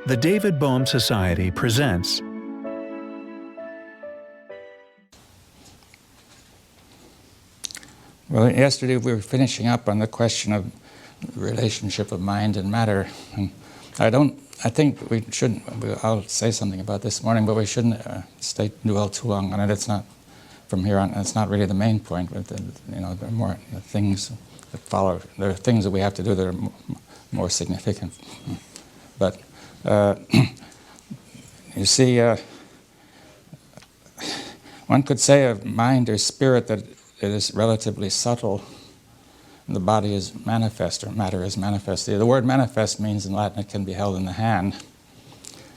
The David Bohm Society presents Well, yesterday we were finishing up on the question of the relationship of mind and matter. And I think we shouldn't, I'll say something about this morning, but we shouldn't dwell too long on it. It's not, from here on, it's not really the main point, but there are more things that follow. There are things that we have to do that are more significant. But you see, one could say of mind or spirit that it is relatively subtle. The body is manifest, or matter is manifest. The word manifest means in Latin it can be held in the hand.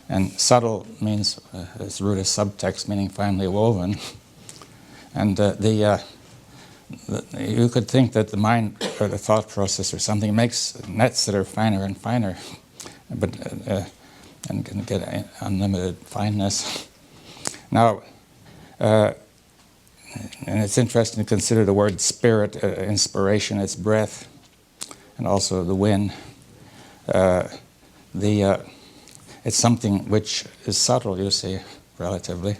And subtle means, its root is subtext, meaning finely woven. And you could think that the mind, or the thought process or something, makes nets that are finer and finer, but and can get unlimited fineness. Now, and it's interesting to consider the word spirit, inspiration, its breath, and also the wind. It's something which is subtle, you see, relatively.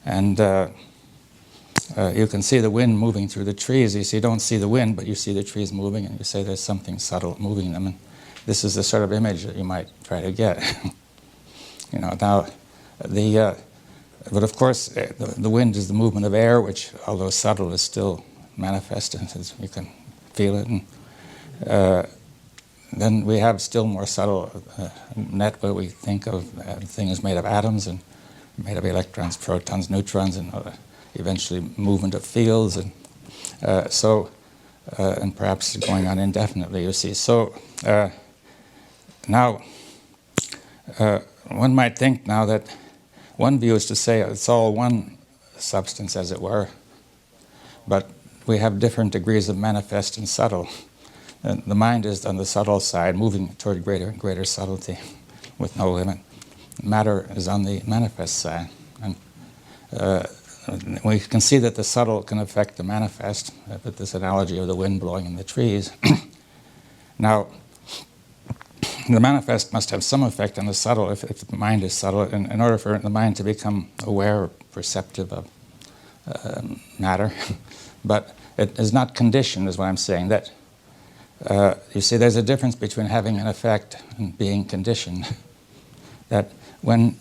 And you can see the wind moving through the trees. You don't see the wind, but you see the trees moving, and you say there's something subtle moving them. And this is the sort of image that you might try to get. Now, but of course, the wind is the movement of air, which, although subtle, is still manifest, and you can feel it. And then we have still more subtle net where we think of things made of atoms and made of electrons, protons, neutrons, and eventually movement of fields, and and perhaps going on indefinitely, you see. So now, one might think now that one view is to say it's all one substance, as it were, but we have different degrees of manifest and subtle. And the mind is on the subtle side, moving toward greater and greater subtlety with no limit. Matter is on the manifest side. And we can see that the subtle can affect the manifest, with this analogy of the wind blowing in the trees. Now, the manifest must have some effect on the subtle if the mind is subtle, in order for the mind to become aware or perceptive of matter. But it is not conditioned, is what I'm saying. That you see, there's a difference between having an effect and being conditioned. That when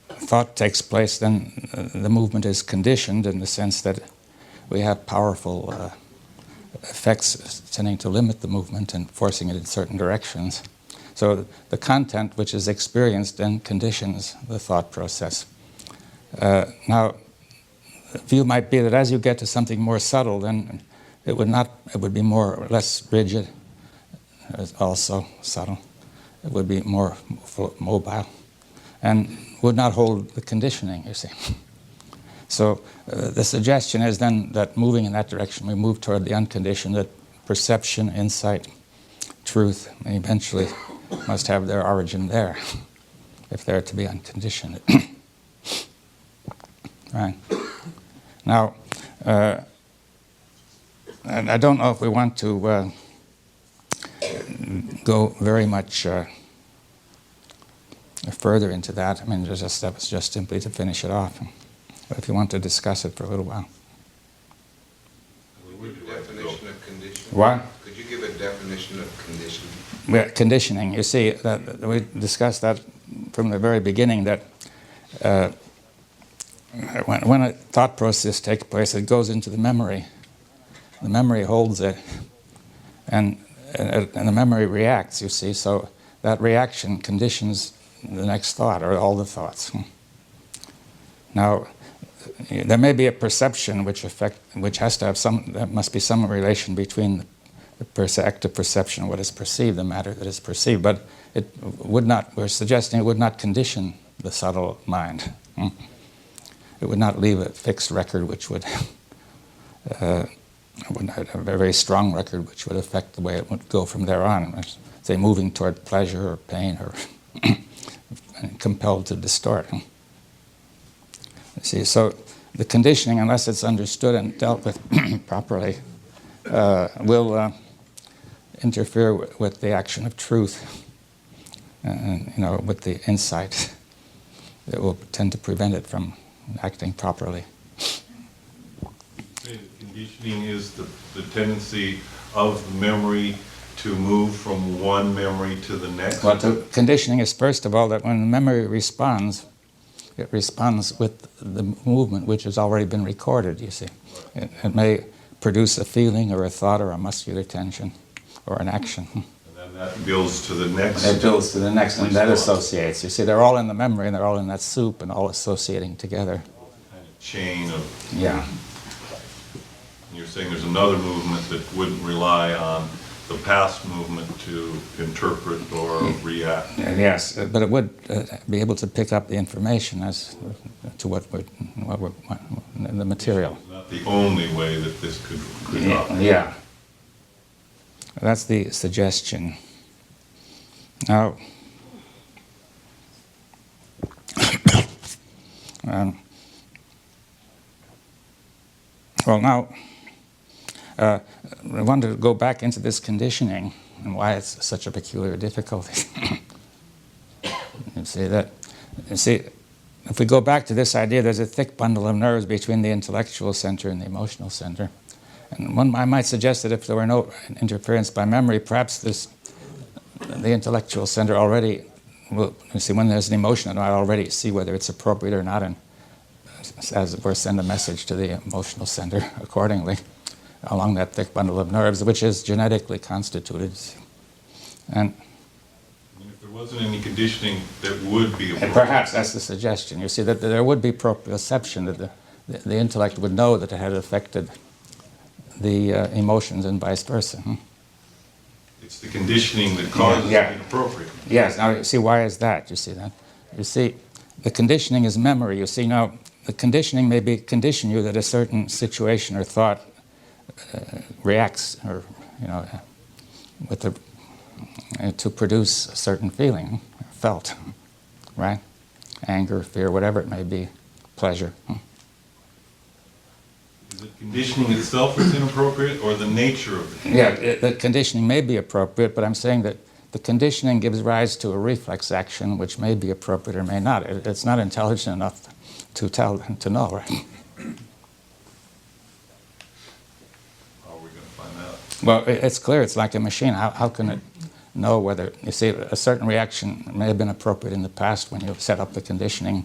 thought takes place, then the movement is conditioned in the sense that we have powerful effects tending to limit the movement and forcing it in certain directions. So the content which is experienced then conditions the thought process. Now, the view might be that as you get to something more subtle, then it would be more or less rigid, also subtle. It would be more mobile, and would not hold the conditioning, you see. So the suggestion is then that moving in that direction, we move toward the unconditioned, that perception, insight, truth, and eventually must have their origin there, if they're to be unconditioned. Right. Now, I don't know if we want to go very much further into that. I mean, that was just simply to finish it off. But if you want to discuss it for a little while. Would you give a definition of conditioning? What? Could you give a definition of conditioning? Conditioning, you see, that we discussed that from the very beginning, that when a thought process takes place, it goes into the memory. The memory holds it, and the memory reacts, you see, so that reaction conditions the next thought, or all the thoughts. Now, there may be a perception which has to have there must be some relation between the active perception of what is perceived, the matter that is perceived, but it would not, we're suggesting it would not condition the subtle mind. It would not leave a fixed record which would have a very strong record which would affect the way it would go from there on, say moving toward pleasure or pain or compelled to distort. You see, so the conditioning, unless it's understood and dealt with properly, will interfere with the action of truth. with the insight that will tend to prevent it from acting properly. Conditioning is the tendency of the memory to move from one memory to the next? Well, conditioning is, first of all, that when the memory responds, it responds with the movement which has already been recorded, you see. It may produce a feeling or a thought or a muscular tension or an action. And then that builds to the next. It builds to the next, and that associates. You see, they're all in the memory, and they're all in that soup, and all associating together. Kind of chain of... Yeah. You're saying there's another movement that wouldn't rely on the past movement to interpret or react. Yes, but it would be able to pick up the information as to what the material. It's not the only way that this could operate. Yeah. That's the suggestion. Now, I want to go back into this conditioning and why it's such a peculiar difficulty. You see, if we go back to this idea, there's a thick bundle of nerves between the intellectual center and the emotional center. And I might suggest that if there were no interference by memory, perhaps the intellectual center already will, you see, when there's an emotion, it might already see whether it's appropriate or not, and as it were, send a message to the emotional center accordingly along that thick bundle of nerves, which is genetically constituted. And if there wasn't any conditioning, that would be appropriate. Perhaps that's the suggestion. You see, that there would be proprioception, that the intellect would know that it had affected the emotions and vice versa. It's the conditioning that causes it inappropriate. Yes. Now, you see, why is that? You see that? You see, the conditioning is memory. You see, now, the conditioning may condition you that a certain situation or thought reacts, or to produce a certain feeling, felt, right? Anger, fear, whatever it may be, pleasure. Is it conditioning itself that's inappropriate, or the nature of it? Yeah, the conditioning may be appropriate, but I'm saying that the conditioning gives rise to a reflex action which may be appropriate or may not. It's not intelligent enough to know, right? Well, it's clear. It's like a machine. How can it know whether, you see, a certain reaction may have been appropriate in the past when you set up the conditioning.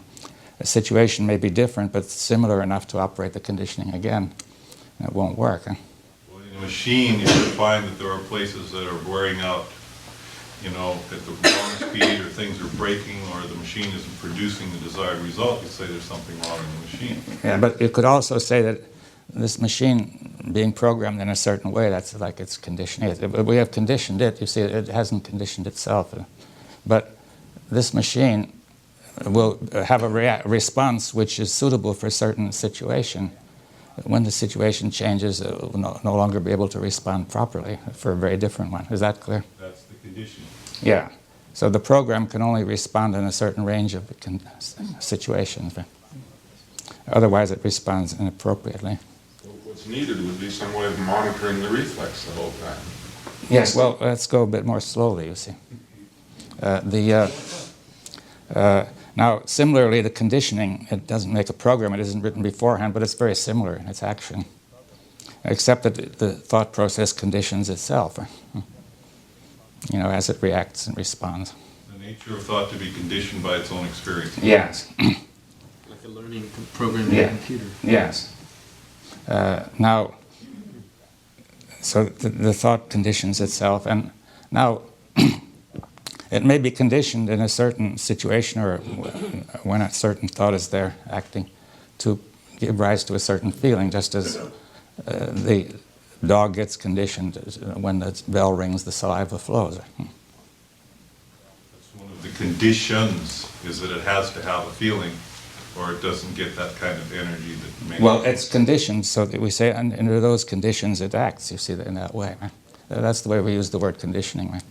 A situation may be different, but similar enough to operate the conditioning again. And it won't work. Huh? Well, in a machine, you would find that there are places that are wearing out, at the wrong speed, or things are breaking, or the machine isn't producing the desired result. You say there's something wrong in the machine. Yeah, but you could also say that this machine being programmed in a certain way, that's like it's conditioning. We have conditioned it. You see, it hasn't conditioned itself. But this machine will have a response which is suitable for a certain situation. When the situation changes, it will no longer be able to respond properly for a very different one. Is that clear? That's the condition. Yeah. So the program can only respond in a certain range of situations. Otherwise, it responds inappropriately. What's needed would be some way of monitoring the reflex the whole time. Yes, well, let's go a bit more slowly, you see. Now, similarly, the conditioning, it doesn't make a program, it isn't written beforehand, but it's very similar in its action, except that the thought process conditions itself, as it reacts and responds. The nature of thought to be conditioned by its own experience. Yes. Like a learning program in a computer. Yes. Now, so the thought conditions itself, and now it may be conditioned in a certain situation or when a certain thought is there acting to give rise to a certain feeling, just as the dog gets conditioned when the bell rings, the saliva flows. That's one of the conditions, is that it has to have a feeling, or it doesn't get that kind of energy that makes... Well, it's conditioned, so that we say under those conditions it acts, you see, in that way. Right? That's the way we use the word conditioning. Right?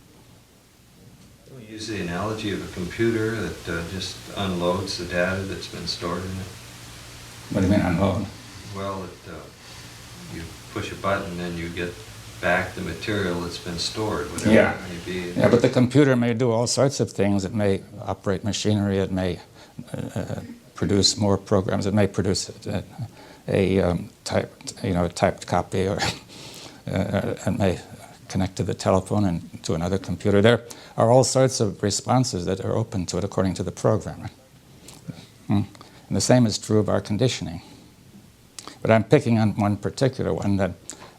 We use the analogy of a computer that just unloads the data that's been stored in it. What do you mean unload? Well, you push a button and you get back the material that's been stored, whatever Yeah. it may be. Yeah, but the computer may do all sorts of things. It may operate machinery. It may produce more programs. It may produce a typed copy, or it may connect to the telephone and to another computer. There are all sorts of responses that are open to it according to the program. And the same is true of our conditioning. But I'm picking on one particular one, that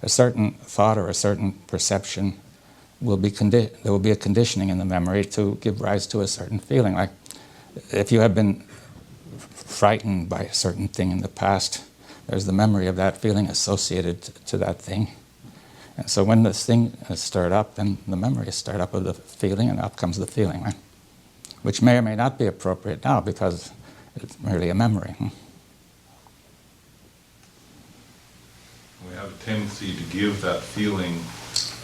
a certain thought or a certain perception will be there will be a conditioning in the memory to give rise to a certain feeling. Like if you have been frightened by a certain thing in the past, there's the memory of that feeling associated to that thing. And so when this thing is stirred up, then the memory is stirred up of the feeling, and up comes the feeling, right? Which may or may not be appropriate now because it's merely a memory. We have a tendency to give that feeling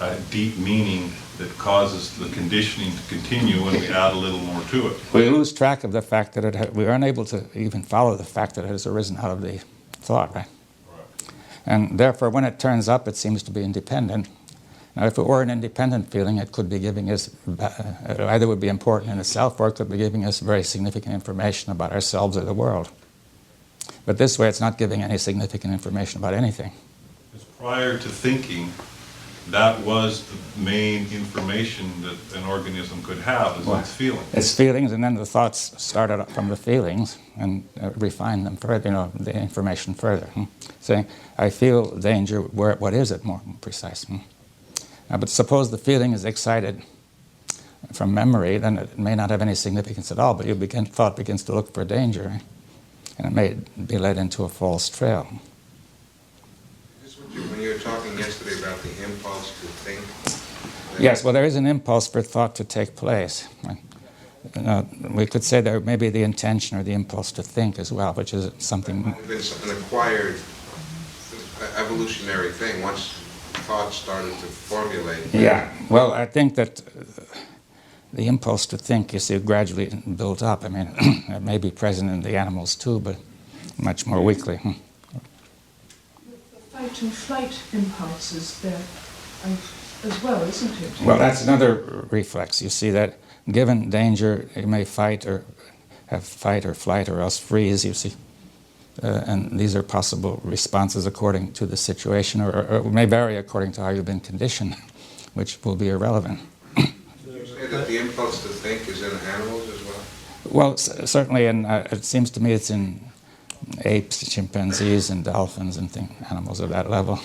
a deep meaning that causes the conditioning to continue when we add a little more to it. We lose track of the fact that we aren't able to even follow the fact that it has arisen out of the thought, right? And therefore, when it turns up, it seems to be independent. Now, if it were an independent feeling, it could be giving us, it either would be important in itself, or it could be giving us very significant information about ourselves or the world. But this way, it's not giving any significant information about anything. Because prior to thinking, that was the main information that an organism could have, is its feelings. It's feelings, and then the thoughts started up from the feelings and refine them further, the information further. Saying, I feel danger, what is it, more precise? Now, but suppose the feeling is excited from memory, then it may not have any significance at all, but thought begins to look for danger, and it may be led into a false trail. When you were talking yesterday about the impulse to think. Yes, well, there is an impulse for thought to take place. We could say there may be the intention or the impulse to think as well, which is something. It's an acquired evolutionary thing once thought started to formulate. Yeah, well, I think that the impulse to think, you see, gradually built up. I mean, it may be present in the animals too, but much more weakly. The fight and flight impulse is there as well, isn't it? Well, that's another reflex. You see that given danger, you may fight or have fight or flight or else freeze, you see. And these are possible responses according to the situation, or may vary according to how you've been conditioned, which will be irrelevant. You say that the impulse to think is in animals as well? Well, certainly, it seems to me it's in apes, chimpanzees, and dolphins and animals of that level.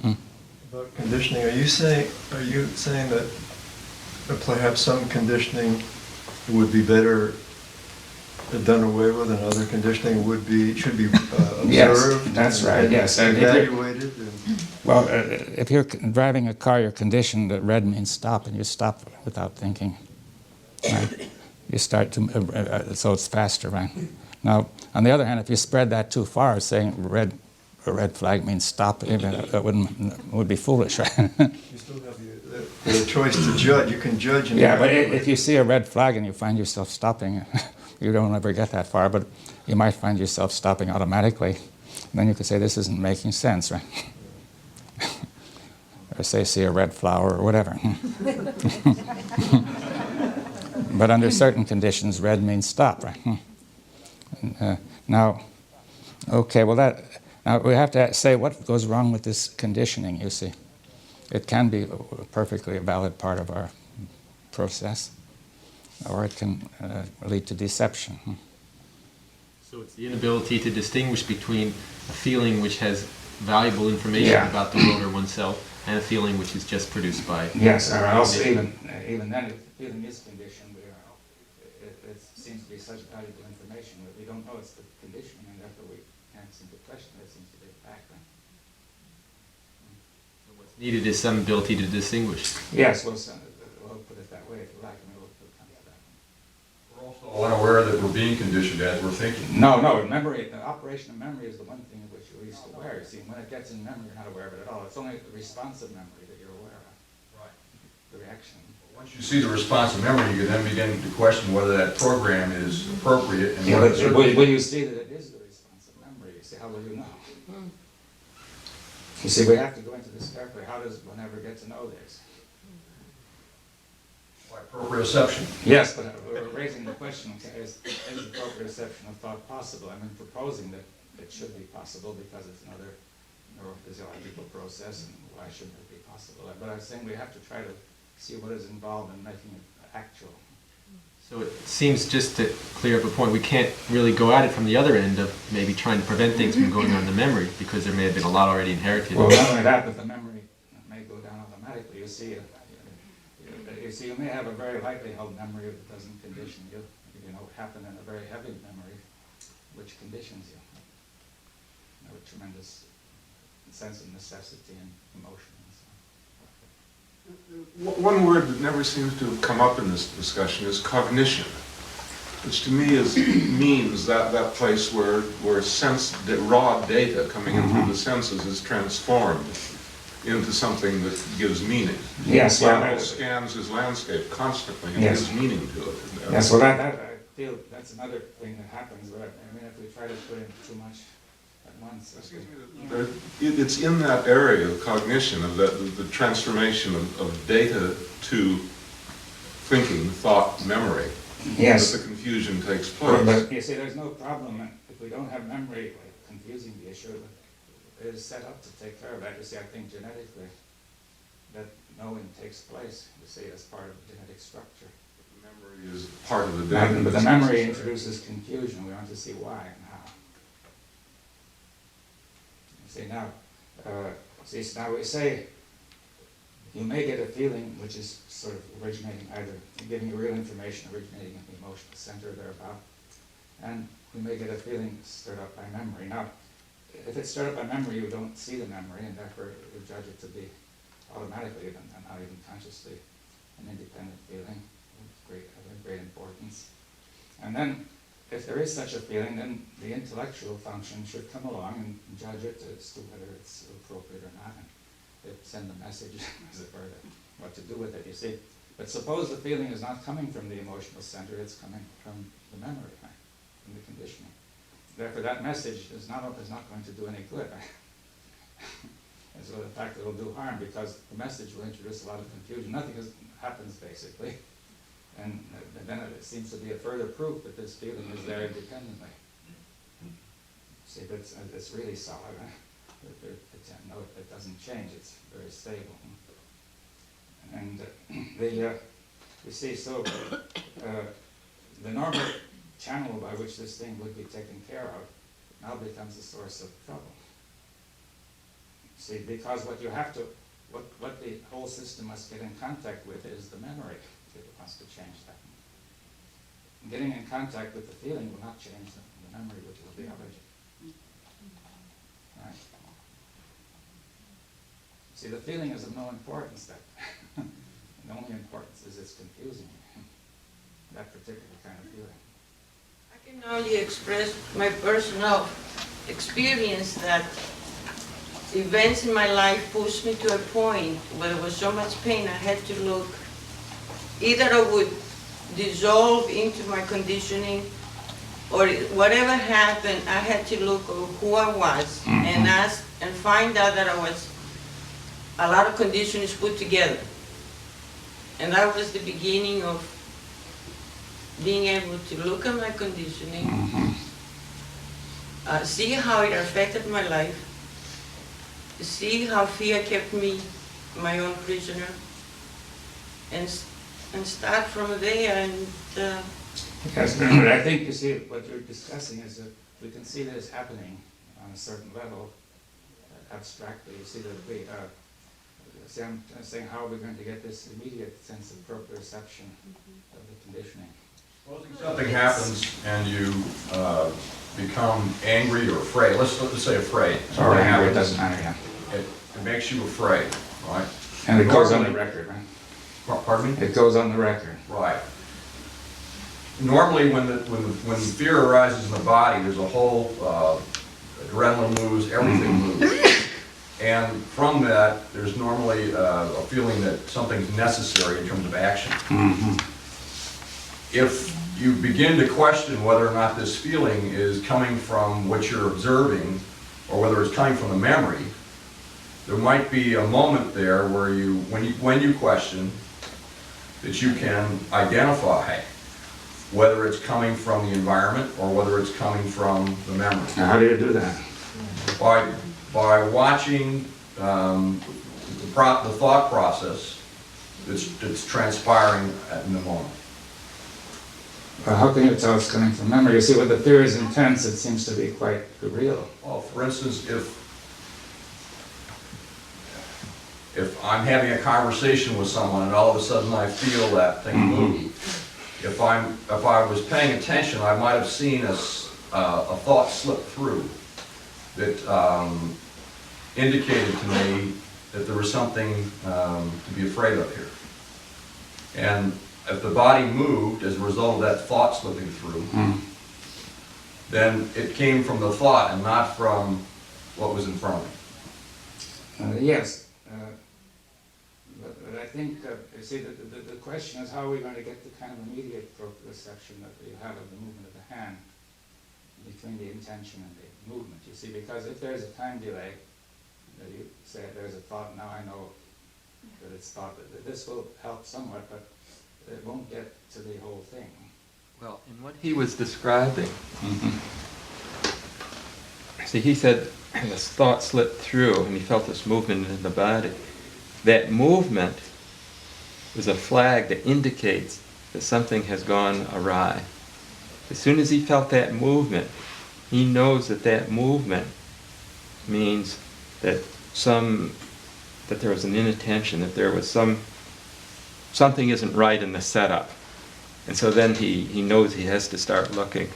About conditioning, are you saying that perhaps some conditioning would be better done away with, and other conditioning should be observed? Yes, that's right. And yes, evaluated. Well, if you're driving a car, you're conditioned that red means stop, and you stop without thinking. Right? You start to, so it's faster, right? Now, on the other hand, if you spread that too far, saying a red flag means stop, it would be foolish, right? You still have the choice to judge. You can judge. And Yeah, but if you see a red flag and you find yourself stopping, you don't ever get that far, but you might find yourself stopping automatically. And then you could say, this isn't making sense, right? Or say, see a red flower or whatever. But under certain conditions, red means stop, right? Now, okay, well now we have to say what goes wrong with this conditioning, you see. It can be perfectly a valid part of our process, or it can lead to deception. So it's the inability to distinguish between a feeling which has valuable information about the world or oneself, and a feeling which is just produced by... Yes, or else even then, if the feeling is conditioned, it seems to be such valuable information that we don't know it's the conditioning, and therefore we can't seem to question it. It seems to be a fact. So what's needed is some ability to distinguish. Yes, we'll put it that way if you like, and we'll come to that. We're also unaware that we're being conditioned as we're thinking. No, memory, the operation of memory is the one thing of which you're least aware. You see, when it gets in memory, you're not aware of it at all. It's only the responsive memory that you're aware of. Right. The reaction. Once you see the response of memory, you can then begin to question whether that program is appropriate. And Yeah, whether but will you see that it is the responsive memory? You see, how will you know? You see, we have to go into this carefully. How does one ever get to know this? Like proprioception. Yes, but we're raising the question, okay, is the proprioception of thought possible? I mean, proposing that it should be possible because it's another neurophysiological process, and why shouldn't it be possible? But I was saying we have to try to see what is involved in making it actual. So it seems, just to clear up a point, we can't really go at it from the other end of maybe trying to prevent things from going on the memory, because there may have been a lot already inherited. Well, not only that, but the memory may go down automatically. You see, you may have a very lightly held memory that doesn't condition you. You know, happen in a very heavy memory, which conditions you. You know, a tremendous sense of necessity and emotion and so on. One word that never seems to have come up in this discussion is cognition, which to me means that place where raw data coming in through the senses is transformed into something that gives meaning. Yes, Samuel scans his landscape constantly and gives meaning to it. Yes, well, that I feel that's another thing that happens. But I mean, if we try to put in too much at once. It's in that area of cognition, of the transformation of data to thinking, thought, memory. Yes. That the confusion takes place. But you see, there's no problem if we don't have memory, like confusing the issue. It is set up to take care of that. You see, I think genetically that knowing takes place. You see, as part of genetic structure. Memory is part of the data. But the memory introduces confusion. We want to see why and how. See now, now we say you may get a feeling which is sort of originating either giving you real information originating in the emotional center thereabout, and we may get a feeling stirred up by memory. Now, if it's stirred up by memory, you don't see the memory, and therefore you judge it to be automatically and not even consciously an independent feeling of great importance. And then, if there is such a feeling, then the intellectual function should come along and judge it as to whether it's appropriate or not, and send a message, as it were, what to do with it, you see. But suppose the feeling is not coming from the emotional center, it's coming from the memory, right? From the conditioning. Therefore, that message is not going to do any good. And so, in fact, it will do harm because the message will introduce a lot of confusion. Nothing happens, basically. And then it seems to be a further proof that this feeling is there independently. See, but it's really solid. Right? It doesn't change. It's very stable. And you see, so the normal channel by which this thing would be taken care of now becomes a source of trouble. See, because what the whole system must get in contact with is the memory. If it wants to change that. Getting in contact with the feeling will not change the memory, which is the origin. Right. See, the feeling is of no importance. The only importance is it's confusing. That particular kind of feeling. I can only express my personal experience that events in my life pushed me to a point where there was so much pain I had to look. Either I would dissolve into my conditioning, or whatever happened, I had to look at who I was and ask and find out that I was a lot of conditionings put together. And that was the beginning of being able to look at my conditioning, see how it affected my life, see how fear kept me my own prisoner, and start from there. And Yes, but I think, you see, what you're discussing is that we can see this happening on a certain level, abstractly. You see that see, I'm saying, how are we going to get this immediate sense of proprioception of the conditioning? Supposing something happens and you become angry or afraid. Let's say afraid. Or angry, it doesn't matter, yeah. It makes you afraid, right? And it goes on the record, right? Pardon me? It goes on the record. Right. Normally, when fear arises in the body, there's a whole adrenaline moves, everything moves, and from that, there's normally a feeling that something's necessary in terms of action. If you begin to question whether or not this feeling is coming from what you're observing, or whether it's coming from the memory, there might be a moment there where when you question, that you can identify whether it's coming from the environment or whether it's coming from the memory. Now, how do you do that? By watching the thought process that's transpiring in the moment. Well, how can you tell it's coming from memory? You see, when the fear is intense, it seems to be quite real. Well, for instance, if I'm having a conversation with someone and all of a sudden I feel that thing move, if I was paying attention, I might have seen a thought slip through that indicated to me that there was something to be afraid of here. And if the body moved as a result of that thought slipping through, then it came from the thought and not from what was in front of me. Yes. But I think, you see, the question is how are we going to get the kind of immediate proprioception that you have of the movement of the hand between the intention and the movement, you see, because if there's a time delay, you say there's a thought, now I know that it's thought, that this will help somewhat, but it won't get to the whole thing. Well, in what he was describing, see, he said this thought slipped through and he felt this movement in the body. That movement is a flag that indicates that something has gone awry. As soon as he felt that movement, he knows that that movement means that there was an inattention, that there was something isn't right in the setup. And so then he knows he has to start looking.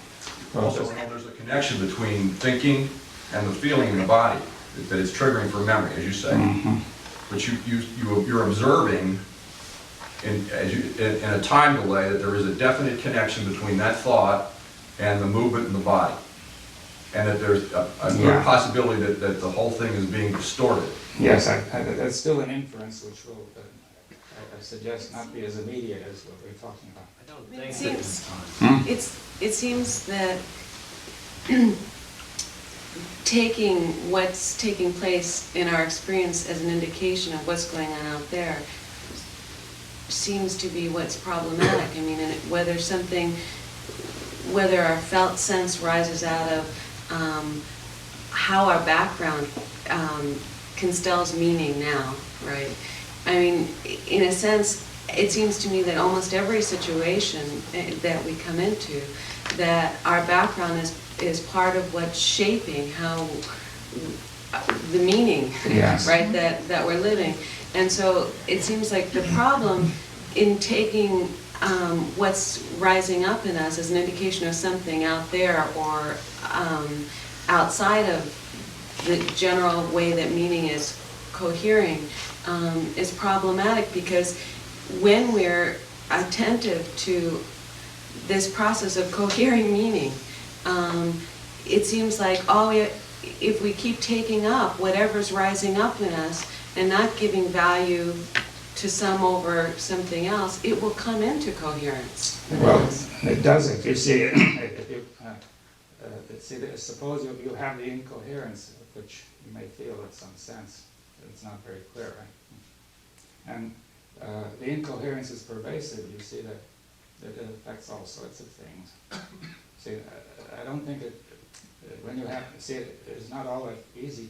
Also, there's a connection between thinking and the feeling in the body that it's triggering for memory, as you say. But you're observing in a time delay that there is a definite connection between that thought and the movement in the body. And that there's a good possibility that the whole thing is being distorted. Yes, that's still an inference which will, I suggest, not be as immediate as what we're talking about. I don't think It seems that taking what's taking place in our experience as an indication of what's going on out there seems to be what's problematic. I mean, whether our felt sense rises out of how our background constells meaning now, right? I mean, in a sense, it seems to me that almost every situation that we come into, that our background is part of what's shaping how the meaning, right, that we're living. And so it seems like the problem in taking what's rising up in us as an indication of something out there or outside of the general way that meaning is cohering is problematic, because when we're attentive to this process of cohering meaning, it seems like if we keep taking up whatever's rising up in us and not giving value to some over something else, it will come into coherence. Well, it doesn't. You see, if you suppose you have the incoherence, which you may feel in some sense, it's not very clear, right? And the incoherence is pervasive. You see that it affects all sorts of things. See, I don't think when you have, see, it's not all that easy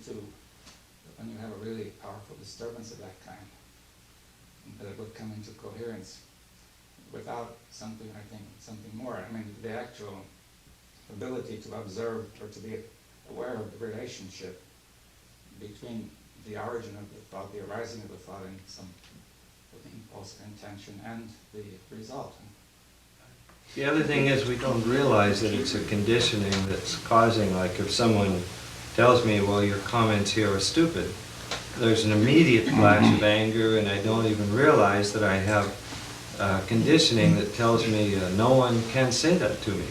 when you have a really powerful disturbance of that kind, that it would come into coherence without something more. I mean, the actual ability to observe or to be aware of the relationship between the origin of the thought, the arising of the thought, and some impulse or intention, and the result. The other thing is we don't realize that it's a conditioning that's causing, like if someone tells me, well, your comments here are stupid, there's an immediate flash of anger, and I don't even realize that I have conditioning that tells me no one can say that to me.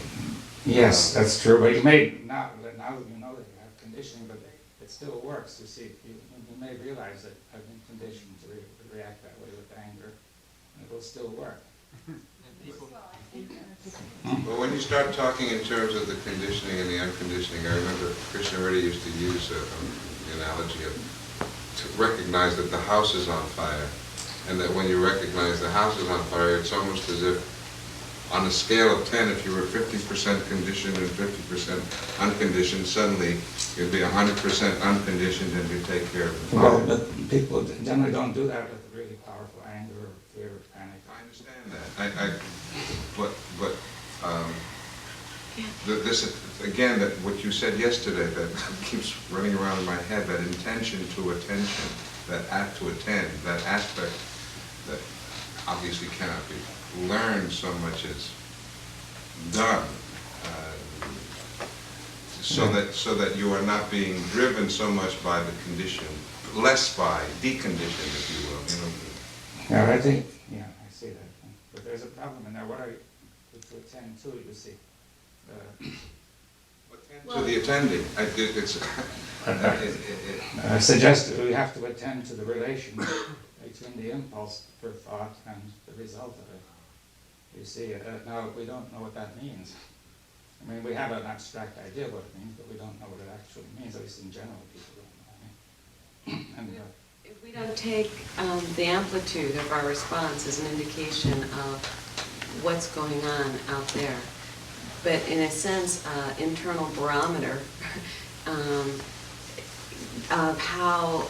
Yes, that's true, but you may, now that you know that you have conditioning, but it still works. You see, you may realize that I've been conditioned to react that way with anger, and it will still work. Well, when you start talking in terms of the conditioning and the unconditioning, I remember Krishna already used to use the analogy of to recognize that the house is on fire, and that when you recognize the house is on fire, it's almost as if on a scale of 10, if you were 50% conditioned and 50% unconditioned, suddenly you'd be 100% unconditioned and you take care of the Well, fire. but people generally don't do that with really powerful anger or fear or panic. I understand that. This, again, that what you said yesterday, that keeps running around in my head, that intention to attention, that act to attend, that aspect that obviously cannot be learned so much as done, so that you are not being driven so much by the condition, less by deconditioned, if you will. Yeah, I think, yeah, I see that. But there's a problem in there. What are you to attend to, you see? To the attending, I suggest that we have to attend to the relation between the impulse for thought and the result of it. You see, now we don't know what that means. I mean, we have an abstract idea what it means, but we don't know what it actually means. At least in general, people don't know. And, If we don't take the amplitude of our response as an indication of what's going on out there, but in a sense, internal barometer of how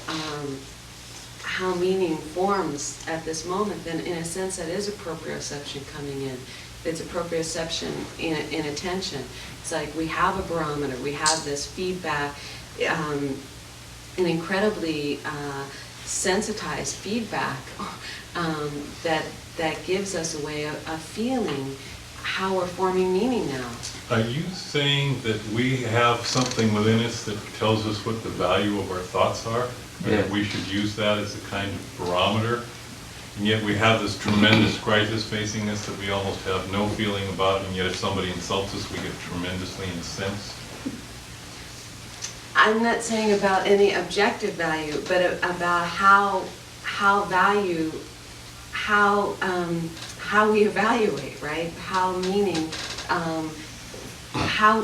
meaning forms at this moment, then in a sense that is a proprioception coming in. It's a proprioception in attention. It's like we have a barometer, we have this feedback, an incredibly sensitized feedback that gives us a way of feeling how we're forming meaning now. Are you saying that we have something within us that tells us what the value of our thoughts are? And that we should use that as a kind of barometer? And yet we have this tremendous crisis facing us that we almost have no feeling about, and yet if somebody insults us, we get tremendously incensed? I'm not saying about any objective value, but about how we evaluate, right? How meaning, how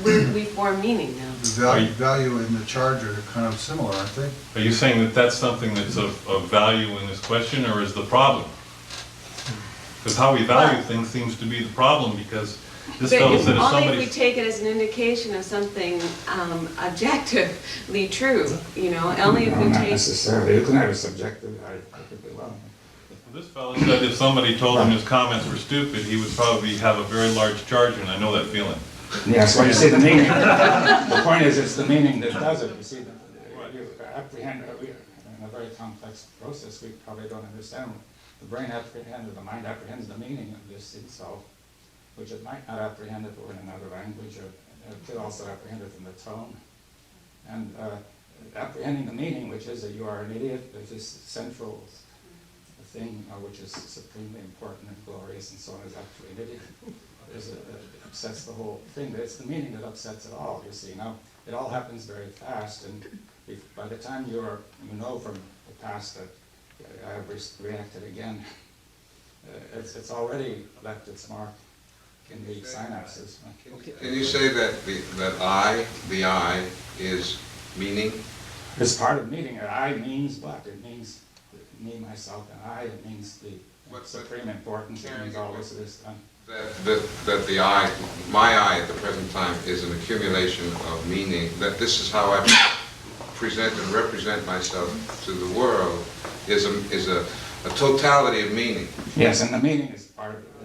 we form meaning now. The value and the charge are kind of similar, aren't they? Are you saying that that's something that's of value in this question, or is the problem? Because how we value things seems to be the problem, because this fellow said if somebody... Only if we take it as an indication of something objectively true, you know, only if we not take... necessarily. You can have a subjective, I could be wrong. This fellow said if somebody told him his comments were stupid, he would probably have a very large charge, and I know that feeling. Yes, well, you see the meaning. The point is, it's the meaning that does it. You see, you apprehend, in a very complex process, we probably don't understand. The brain apprehends, the mind apprehends the meaning of this insult, which it might not apprehend if it were in another language, or it could also apprehend it in the tone. And apprehending the meaning, which is that you are an idiot, which is central thing, which is supremely important and glorious and so on, is actually an idiot. It upsets the whole thing, but it's the meaning that upsets it all, you see. Now, it all happens very fast, and by the time you know from the past that I have reacted again, it's already left its mark in the synapses. Can you say that the I is meaning? It's part of meaning. I means what? It means me, myself, and I. It means the supreme importance. It means all this is done. That the I, my I at the present time, is an accumulation of meaning, that this is how I present and represent myself to the world, is a totality of meaning. Yes, and the meaning is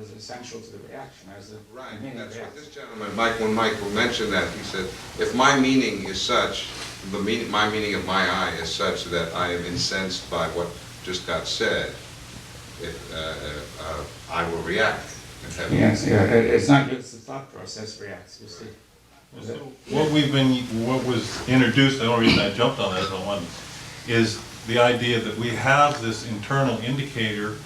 is essential to the reaction. Right, that's what this gentleman, when Michael mentioned that, he said, if my meaning is such, my meaning of my I is such that I am incensed by what just got said, I will react. Yes, yeah, it's not just the thought process reacts, you see. So what was introduced, the only reason I jumped on that is the idea that we have this internal indicator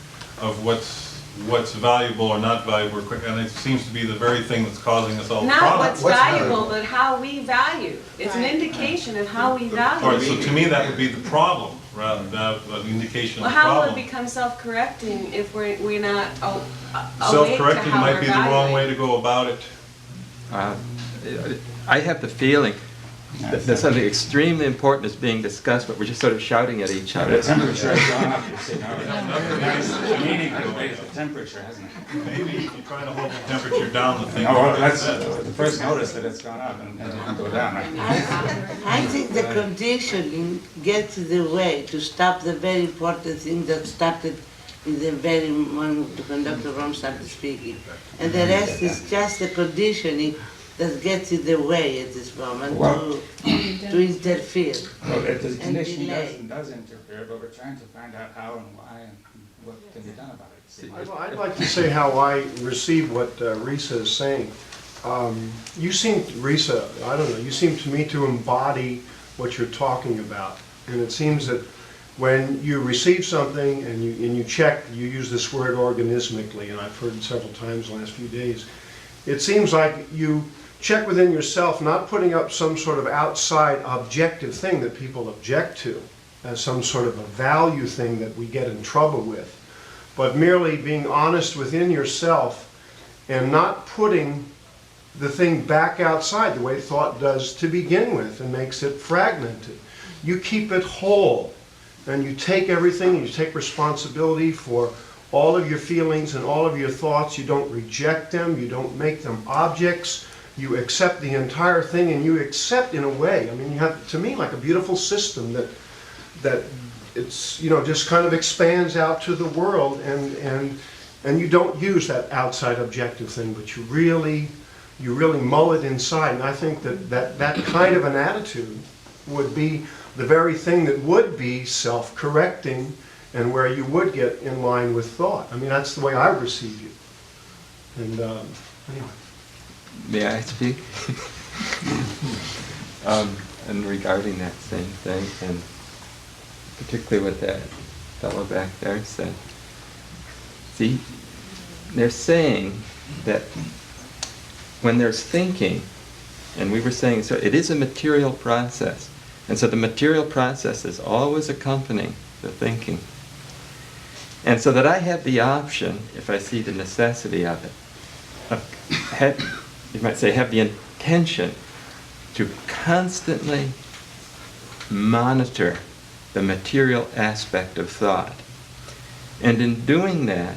of what's valuable or not valuable, and it seems to be the very thing that's causing us all the Not problems. what's valuable, but how we value. It's an indication of how we value. All right, so to me that would be the problem, rather than an indication of the How will problem. it become self-correcting if we're not Self-correcting might be the wrong way to go about it. I have the feeling that something extremely important is being discussed, but we're just sort of shouting at each other. The temperature has gone up, you see. Now, meaning the temperature, hasn't it? Maybe if you try to hold the temperature down, the thing. No, well, let's first notice that it's gone up and didn't go down, right? I think the conditioning gets in the way to stop the very important thing that started in the very moment when Dr. Bohm started speaking. And the rest is just the conditioning that gets in the way at this moment to interfere. Well, the conditioning delay. does interfere, but we're trying to find out how and why and what can be done about it. I'd like to say how I receive what Risa is saying. You seem, Risa, I don't know, you seem to me to embody what you're talking about. And it seems that when you receive something and you check, you use this word organismically, and I've heard it several times the last few days. It seems like you check within yourself, not putting up some sort of outside objective thing that people object to as some sort of a value thing that we get in trouble with, but merely being honest within yourself and not putting the thing back outside the way thought does to begin with and makes it fragmented. You keep it whole and you take everything, you take responsibility for all of your feelings and all of your thoughts. You don't reject them, you don't make them objects. You accept the entire thing, and you accept in a way. I mean, you have, to me, like a beautiful system that it's, you know, just kind of expands out to the world, and you don't use that outside objective thing, but you really mull it inside. And I think that kind of an attitude would be the very thing that would be self-correcting and where you would get in line with thought. I mean, that's the way I receive you. And anyway. May I speak? And regarding that same thing, and particularly what that fellow back there said. See, they're saying that when there's thinking, and we were saying, so it is a material process, and so the material process is always accompanying the thinking. And so that I have the option, if I see the necessity of it, you might say, have the intention to constantly monitor the material aspect of thought. And in doing that,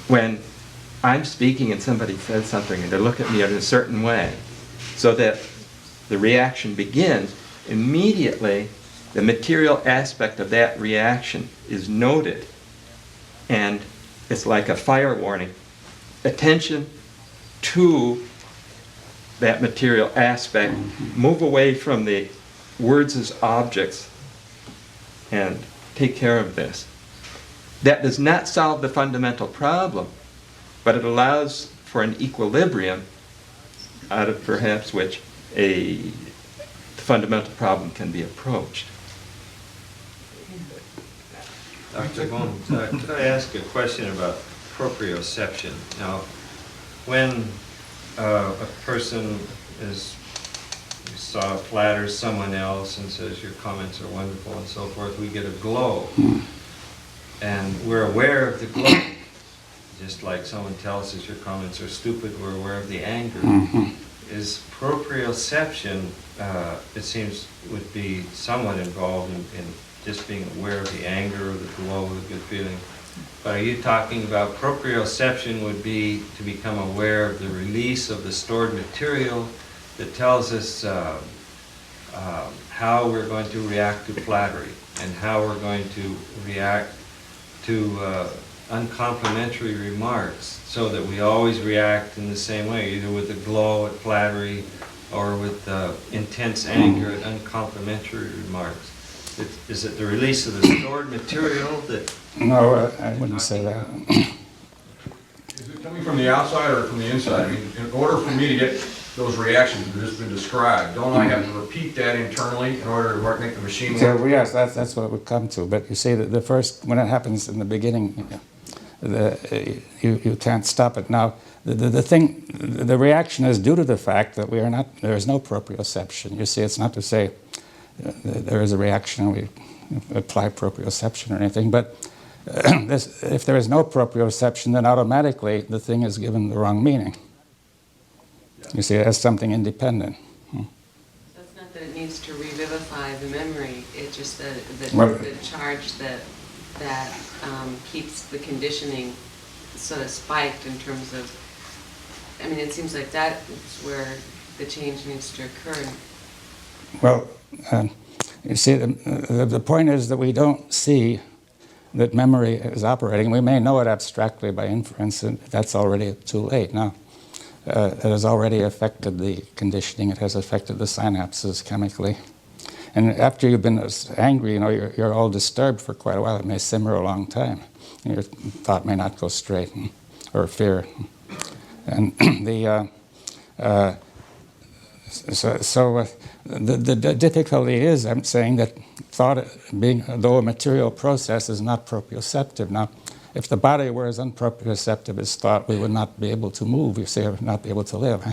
when I'm speaking and somebody says something and they look at me in a certain way, so that the reaction begins, immediately the material aspect of that reaction is noted. And it's like a fire warning. Attention to that material aspect, move away from the words as objects and take care of this. That does not solve the fundamental problem, but it allows for an equilibrium out of perhaps which the fundamental problem can be approached. Dr. Bohm, could I ask a question about proprioception? Now, when a person flatters someone else and says your comments are wonderful and so forth, we get a glow. And we're aware of the glow. Just like someone tells us your comments are stupid, we're aware of the anger. Is proprioception, it seems, would be somewhat involved in just being aware of the anger or the glow, the good feeling. But are you talking about proprioception would be to become aware of the release of the stored material that tells us how we're going to react to flattery and how we're going to react to uncomplimentary remarks, so that we always react in the same way, either with the glow at flattery or with intense anger at uncomplimentary remarks? Is it the release of the stored material that... No, I wouldn't say that. Is it coming from the outside or from the inside? I mean, in order for me to get those reactions that have just been described, don't I have to repeat that internally in order to make the machine work? So, yes, that's what it would come to. But you see, that the first, when it happens in the beginning, you can't stop it. Now, the reaction is due to the fact that there is no proprioception. You see, it's not to say there is a reaction and we apply proprioception or anything, but if there is no proprioception, then automatically the thing is given the wrong meaning. You see, as something independent. So it's not that it needs to revivify the memory, it's just that Well- the charge that keeps the conditioning sort of spiked in terms of, I mean, it seems like that is where the change needs to occur. Well, you see, the point is that we don't see that memory is operating. We may know it abstractly by inference, and that's already too late now. It has already affected the conditioning. It has affected the synapses chemically. And after you've been angry, you know, you're all disturbed for quite a while. It may simmer a long time. And your thought may not go straight, or fear. And the difficulty is, I'm saying that thought, though a material process, is not proprioceptive. Now, if the body were as unproprioceptive as thought, we would not be able to move, you see, or not be able to live.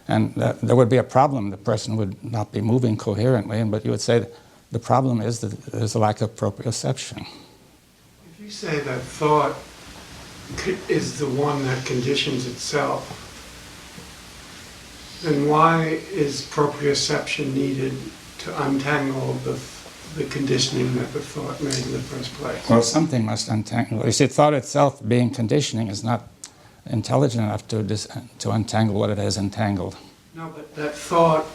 And there would be a problem. The person would not be moving coherently, but you would say that the problem is that there's a lack of proprioception. If you say that thought is the one that conditions itself, then why is proprioception needed to untangle the conditioning that the thought made in the first place? Well, something must untangle. You see, thought itself, being conditioning, is not intelligent enough to untangle what it has entangled. No, but that thought,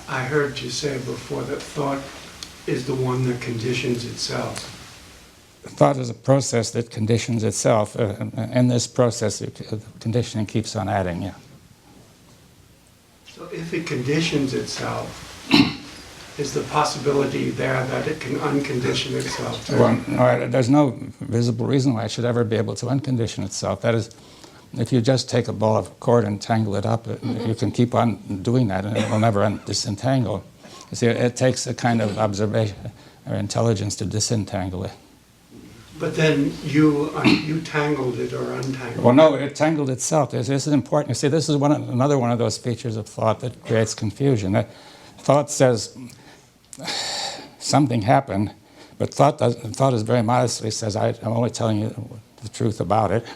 I heard you say before that thought is the one that conditions itself. Thought is a process that conditions itself. In this process, the conditioning keeps on adding, yeah. So if it conditions itself, is the possibility there that it can uncondition itself too? Well, no, there's no visible reason why it should ever be able to uncondition itself. That is, if you just take a ball of cord and tangle it up, you can keep on doing that and it will never disentangle. You see, it takes a kind of observation or intelligence to disentangle it. But then you tangled it or untangled it. Well, no, it tangled itself. This is important. You see, this is another one of those features of thought that creates confusion. That thought says something happened, but thought is very modestly says, I'm only telling you the truth about it.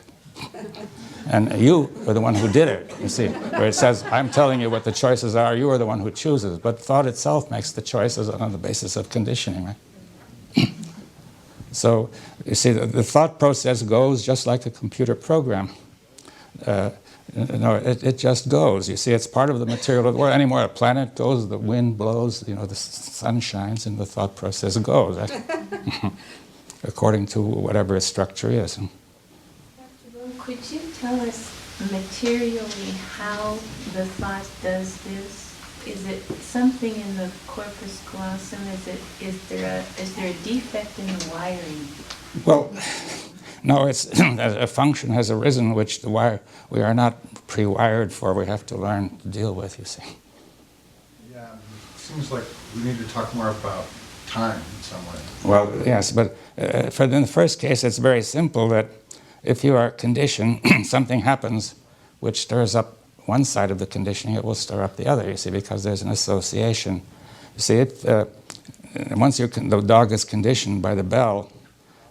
And you are the one who did it, you see. Where it says, I'm telling you what the choices are, you are the one who chooses. But thought itself makes the choices on the basis of conditioning, right? So, you see, the thought process goes just like a computer program. It just goes. You see, it's part of the material of the world. Anymore, a planet goes, the wind blows, you know, the sun shines, and the thought process goes, right? According to whatever its structure is. Dr. Bohm, could you tell us materially how the thought does this? Is it something in the corpus callosum? Is there a defect in the wiring? Well, no, it's a function has arisen which we are not pre-wired for. We have to learn to deal with, you see. Yeah, it seems like we need to talk more about time in some way. Well, yes, but in the first case, it's very simple that if you are conditioned, something happens which stirs up one side of the conditioning, it will stir up the other, you see, because there's an association. You see, once the dog is conditioned by the bell,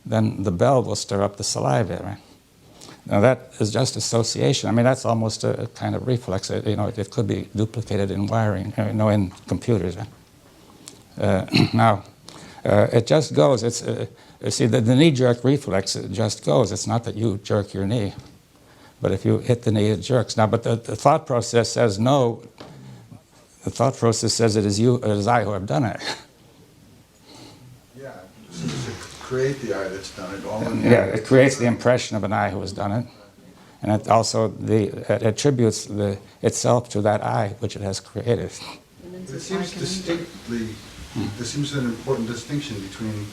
then the bell will stir up the saliva, right? Now that is just association. I mean, that's almost a kind of reflex. You know, it could be duplicated in wiring, in computers. Right? Now, it just goes. You see, the knee-jerk reflex, it just goes. It's not that you jerk your knee. But if you hit the knee, it jerks. Now, but the thought process says no. The thought process says it is I who have done it. Yeah, so does it create the I that's done it all? Yeah, it creates the impression of an I who has done it. And it also it attributes itself to that I which it has created. It seems there seems an important distinction between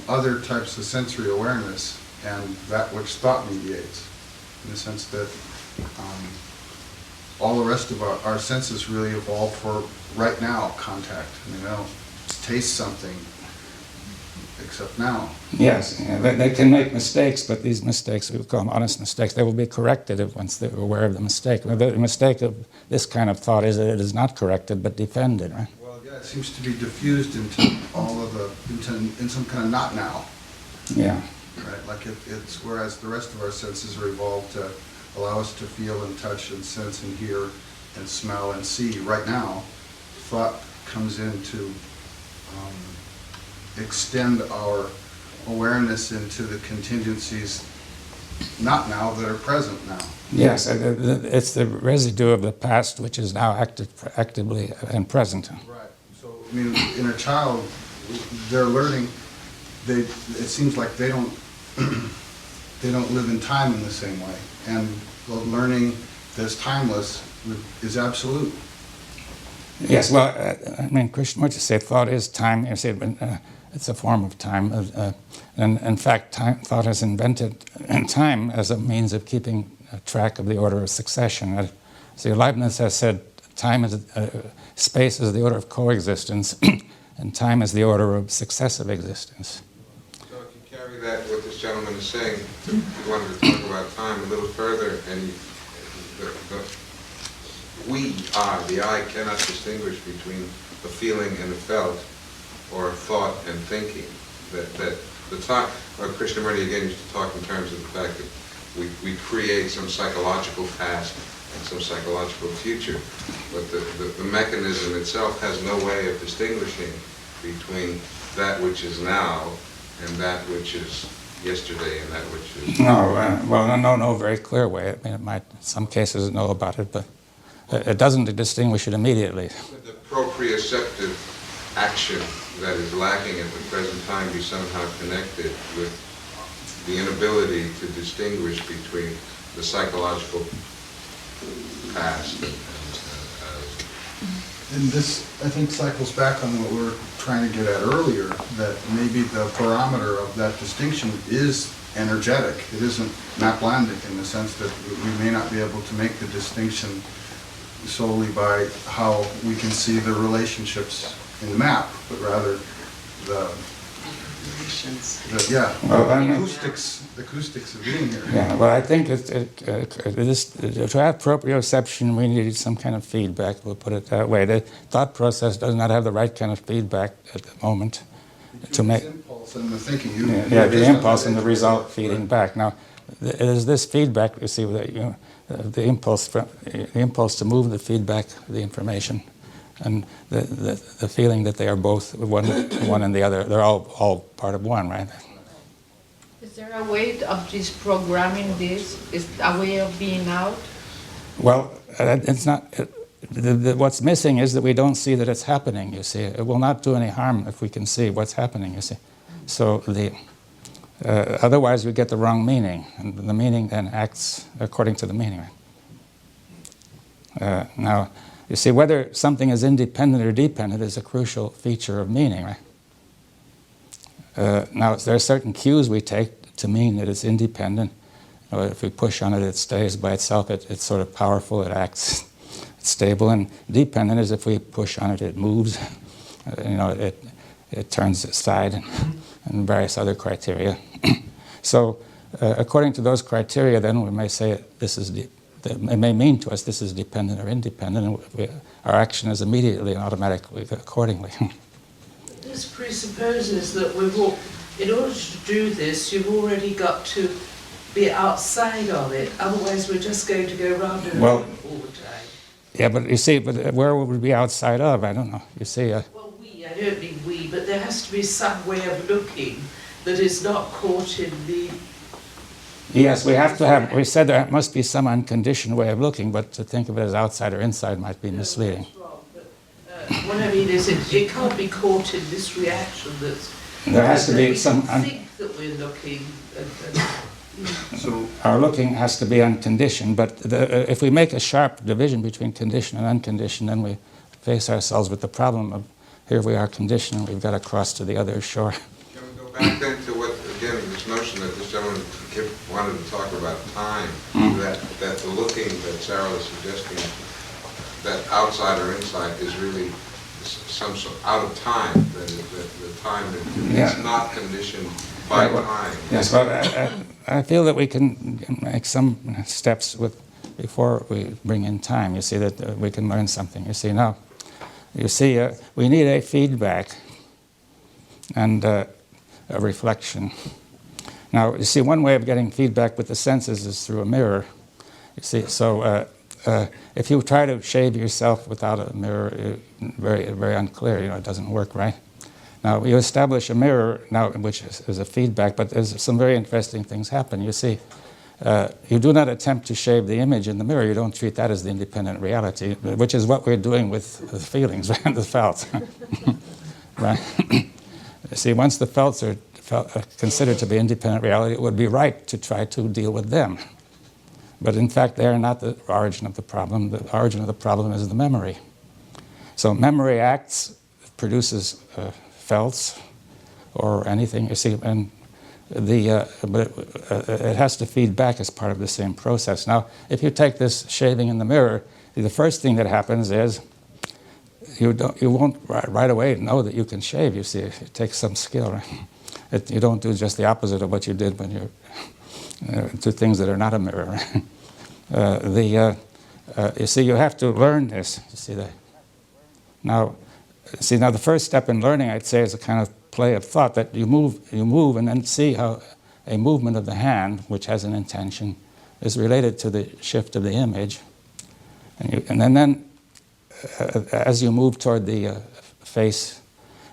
other types of sensory awareness and that which thought mediates. In the sense that all the rest of our senses really evolve for right now contact. I mean, they don't taste something except now. Yes, they can make mistakes, but these mistakes, we call them honest mistakes, they will be corrected once they're aware of the mistake. The mistake of this kind of thought is that it is not corrected but defended, right? Well, yeah, it seems to be diffused into in some kind of not now. Yeah. Right, like it's whereas the rest of our senses are evolved to allow us to feel and touch and sense and hear and smell and see. Right now, thought comes in to extend our awareness into the contingencies, not now, that are present now. Yes, it's the residue of the past which is now actively and present. Right. So, I mean, in a child, they're learning. It seems like they don't live in time in the same way, and learning that's timeless is absolute. Yes, well, I mean, Krishnamurti said thought is time. He said it's a form of time, and in fact, thought has invented time as a means of keeping track of the order of succession. So Leibniz has said space is the order of coexistence, and time is the order of successive existence. So if you carry that, what this gentleman is saying, if you wanted to talk about time a little further, and the I cannot distinguish between a feeling and a felt, or thought and thinking. That the time, Krishnamurti again used to talk in terms of the fact that we create some psychological past and some psychological future, but the mechanism itself has no way of distinguishing between that which is now and that which is yesterday and that which is... No very clear way. I mean, it might, in some cases, know about it, but it doesn't distinguish it immediately. Could the proprioceptive action that is lacking at the present time be somehow connected with the inability to distinguish between the psychological past And this, I think, cycles back on what we were trying to get at earlier, that maybe the parameter of that distinction is energetic. It isn't Maplandic in the sense that we may not be able to make the distinction solely by how we can see the relationships in the map, but rather the acoustics of being here. Yeah, well, I think to have proprioception, we need some kind of feedback, we'll put it that way. The thought process does not have the right kind of feedback at the moment to make... The impulse and the thinking. The impulse and the result feeding back. Now, it is this feedback, you see, that the impulse to move the feedback, the information, and the feeling that they are both one and the other. They're all part of one, right? Is there a way of just programming this? Is a way of being out? Well, it's not. What's missing is that we don't see that it's happening. You see, it will not do any harm if we can see what's happening. You see, so otherwise we get the wrong meaning, and the meaning then acts according to the meaning. Now, you see, whether something is independent or dependent is a crucial feature of meaning, right? Now, there are certain cues we take to mean that it's independent. If we push on it, it stays by itself. It's sort of powerful. It acts. It's stable. And dependent is if we push on it, it moves. It turns aside, and various other criteria. So, according to those criteria, then we may say it may mean to us this is dependent or independent, and our action is immediately and automatically accordingly. This presupposes that in order to do this, you've already got to be outside of it. Otherwise, we're just going to go round and round all the time. Yeah, but you see, where would we be outside of? I don't know. You see. I don't mean we, but there has to be some way of looking that is not caught in the... Yes, we said there must be some unconditioned way of looking, but to think of it as outside or inside might be misleading. What I mean is it can't be caught in this reaction there has to be some... We think that we're looking... So our looking has to be unconditioned, but if we make a sharp division between conditioned and unconditioned, then we face ourselves with the problem of here we are conditioned and we've got to cross to the other shore. Can we go back then to what, again, this notion that this gentleman wanted to talk about time, that the looking that Sarah was suggesting, that outside or inside is really some sort out of time, that the time that is not conditioned by time. Yes, well, I feel that we can make some steps before we bring in time. You see that we can learn something. You see now, we need a feedback and a reflection. Now, you see, one way of getting feedback with the senses is through a mirror, You see, so if you try to shave yourself without a mirror, very, very unclear, it doesn't work, right? Now, you establish a mirror, now, which is a feedback, but there's some very interesting things happen. You see, you do not attempt to shave the image in the mirror. You don't treat that as the independent reality, which is what we're doing with the feelings, right? The felts. Right? See, once the felts are considered to be independent reality, it would be right to try to deal with them. But in fact, they are not the origin of the problem. The origin of the problem is the memory. So memory acts, produces felts or anything, you see, and but it has to feed back as part of the same process. Now, if you take this shaving in the mirror, the first thing that happens is you won't right away know that you can shave. You see, it takes some skill. Right? You don't do just the opposite of what you did when you're to things that are not a mirror. You see, you have to learn this. You see that. Now, the first step in learning, I'd say, is a kind of play of thought that you move, and then see how a movement of the hand, which has an intention, is related to the shift of the image, and then as you move toward the face,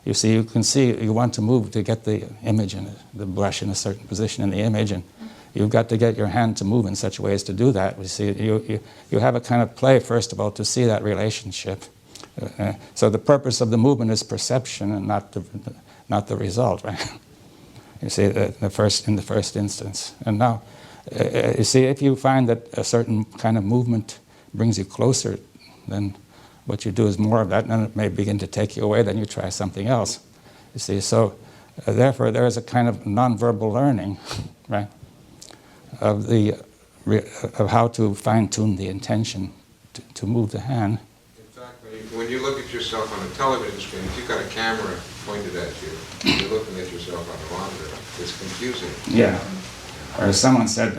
you can see you want to move to get the image and the brush in a certain position in the image, and you've got to get your hand to move in such a way as to do that. You see, you have a kind of play first of all to see that relationship. So the purpose of the movement is perception and not the result, right? You see, in the first instance. And now, you see, if you find that a certain kind of movement brings you closer, then what you do is more of that, and then it may begin to take you away, then you try something else. You see, so therefore there is a kind of nonverbal learning, right, of how to fine-tune the intention to move the hand. When you look at yourself on a television screen, if you've got a camera pointed at you, and you're looking at yourself on a monitor, it's confusing. Yeah. Or someone said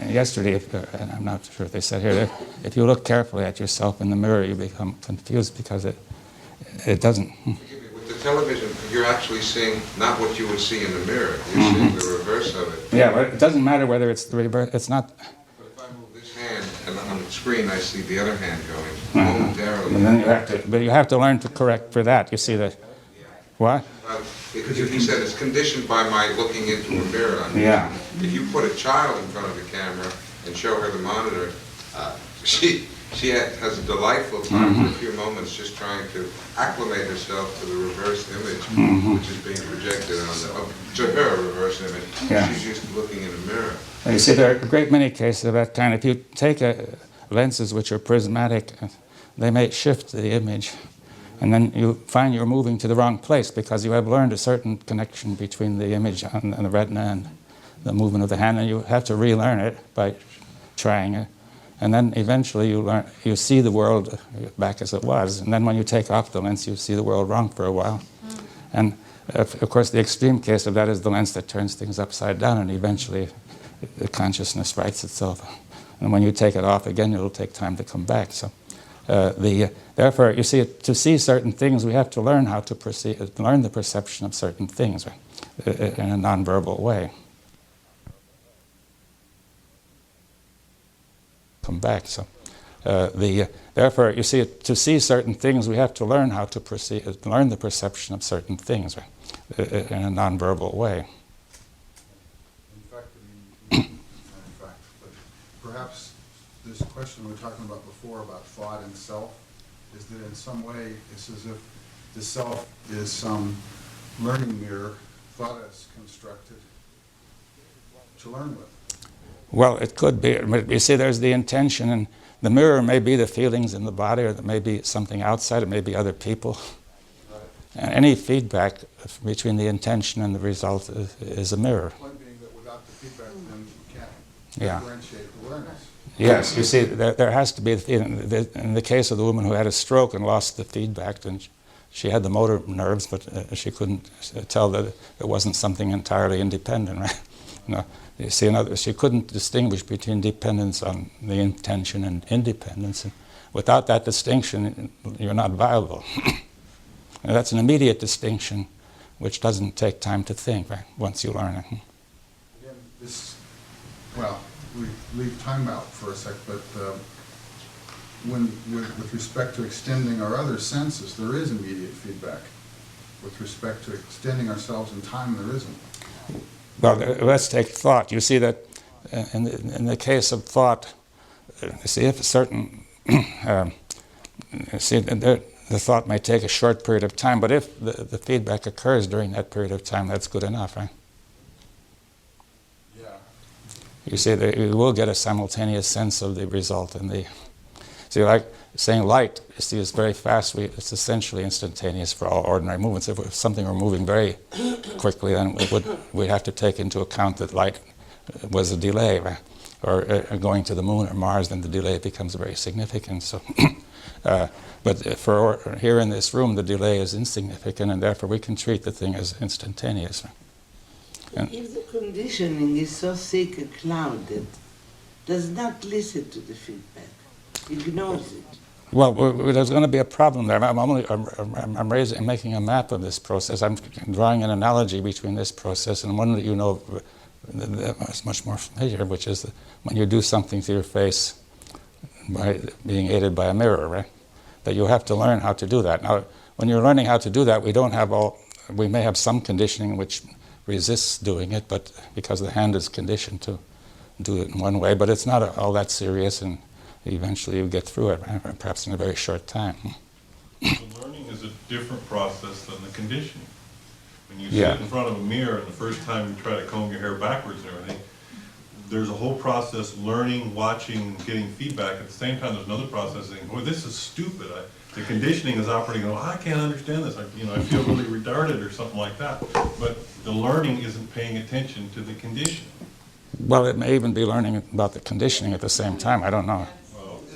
yesterday, and I'm not sure if they said here, if you look carefully at yourself in the mirror, you become confused because it doesn't. With the television, you're actually seeing not what you would see in the mirror. You're seeing the reverse of it. Yeah, but it doesn't matter whether it's the reverse. It's not. But if I move this hand, and on the screen I see the other hand going momentarily. And then you have to learn to correct for that. You see the what? He said it's conditioned by my looking into a mirror. Yeah. If you put a child in front of the camera and show her the monitor, she has a delightful time for a few moments just trying to acclimate herself to the reverse image, which is being projected to her reverse image. Yeah. She's used to looking in a mirror. You see, there are a great many cases of that kind. If you take lenses which are prismatic, they may shift the image. And then you find you're moving to the wrong place because you have learned a certain connection between the image and the retina and the movement of the hand, and you have to relearn it by trying it. And then eventually you see the world back as it was. And then when you take off the lens, you see the world wrong for a while. And of course, the extreme case of that is the lens that turns things upside down, and eventually the consciousness rights itself. And when you take it off again, it'll take time to come back. So. Therefore, you see, to see certain things, we have to learn how to learn the perception of certain things, right, in a nonverbal way. Come back. So, therefore, you see, to see certain things, we have to learn how to learn the perception of certain things, right, in a nonverbal way. In fact, but perhaps this question we were talking about before about thought and self is that in some way it's as if the self is some learning mirror thought is constructed to learn with. Well, it could be. You see, there's the intention, and the mirror may be the feelings in the body, or it may be something outside, it may be other people. Right. And any feedback between the intention and the result is a mirror. The point being that without the feedback, then you can't differentiate awareness. Yes, you see, there has to be, in the case of the woman who had a stroke and lost the feedback, then she had the motor nerves, but she couldn't tell that it wasn't something entirely independent, right? You see, she couldn't distinguish between dependence on the intention and independence. And without that distinction, you're not viable. And that's an immediate distinction, which doesn't take time to think, right, once you learn it. Again, we leave time out for a sec, but with respect to extending our other senses, there is immediate feedback. With respect to extending ourselves in time, there isn't. Well, let's take thought. You see that in the case of thought, see if a certain, the thought may take a short period of time, but if the feedback occurs during that period of time, that's good enough, right? Yeah. You see, you will get a simultaneous sense of the result in the. See, like saying light, you see, is very fast. It's essentially instantaneous for all ordinary movements. If something were moving very quickly, then we'd have to take into account that light was a delay, right? Or going to the moon or Mars, then the delay becomes very significant. So, but for here in this room, the delay is insignificant, and therefore we can treat the thing as instantaneous. And if the conditioning is so thick and clouded, does not listen to the feedback, ignores it. Well, there's going to be a problem there. I'm making a map of this process. I'm drawing an analogy between this process and one that you know is much more familiar, which is when you do something to your face by being aided by a mirror, right? That you have to learn how to do that. Now, when you're learning how to do that, we may have some conditioning which resists doing it, but because the hand is conditioned to do it in one way, but it's not all that serious, and eventually you get through it, right? Perhaps in a very short time. The learning is a different process than the conditioning. When you sit in front of a mirror and the first time you try to comb your hair backwards and everything, there's a whole process, learning, watching, getting feedback. At the same time, there's another process saying, boy, this is stupid. The conditioning is operating, I can't understand this. I feel really retarded or something like that. But the learning isn't paying attention to the conditioning. Well, it may even be learning about the conditioning at the same time. I don't know.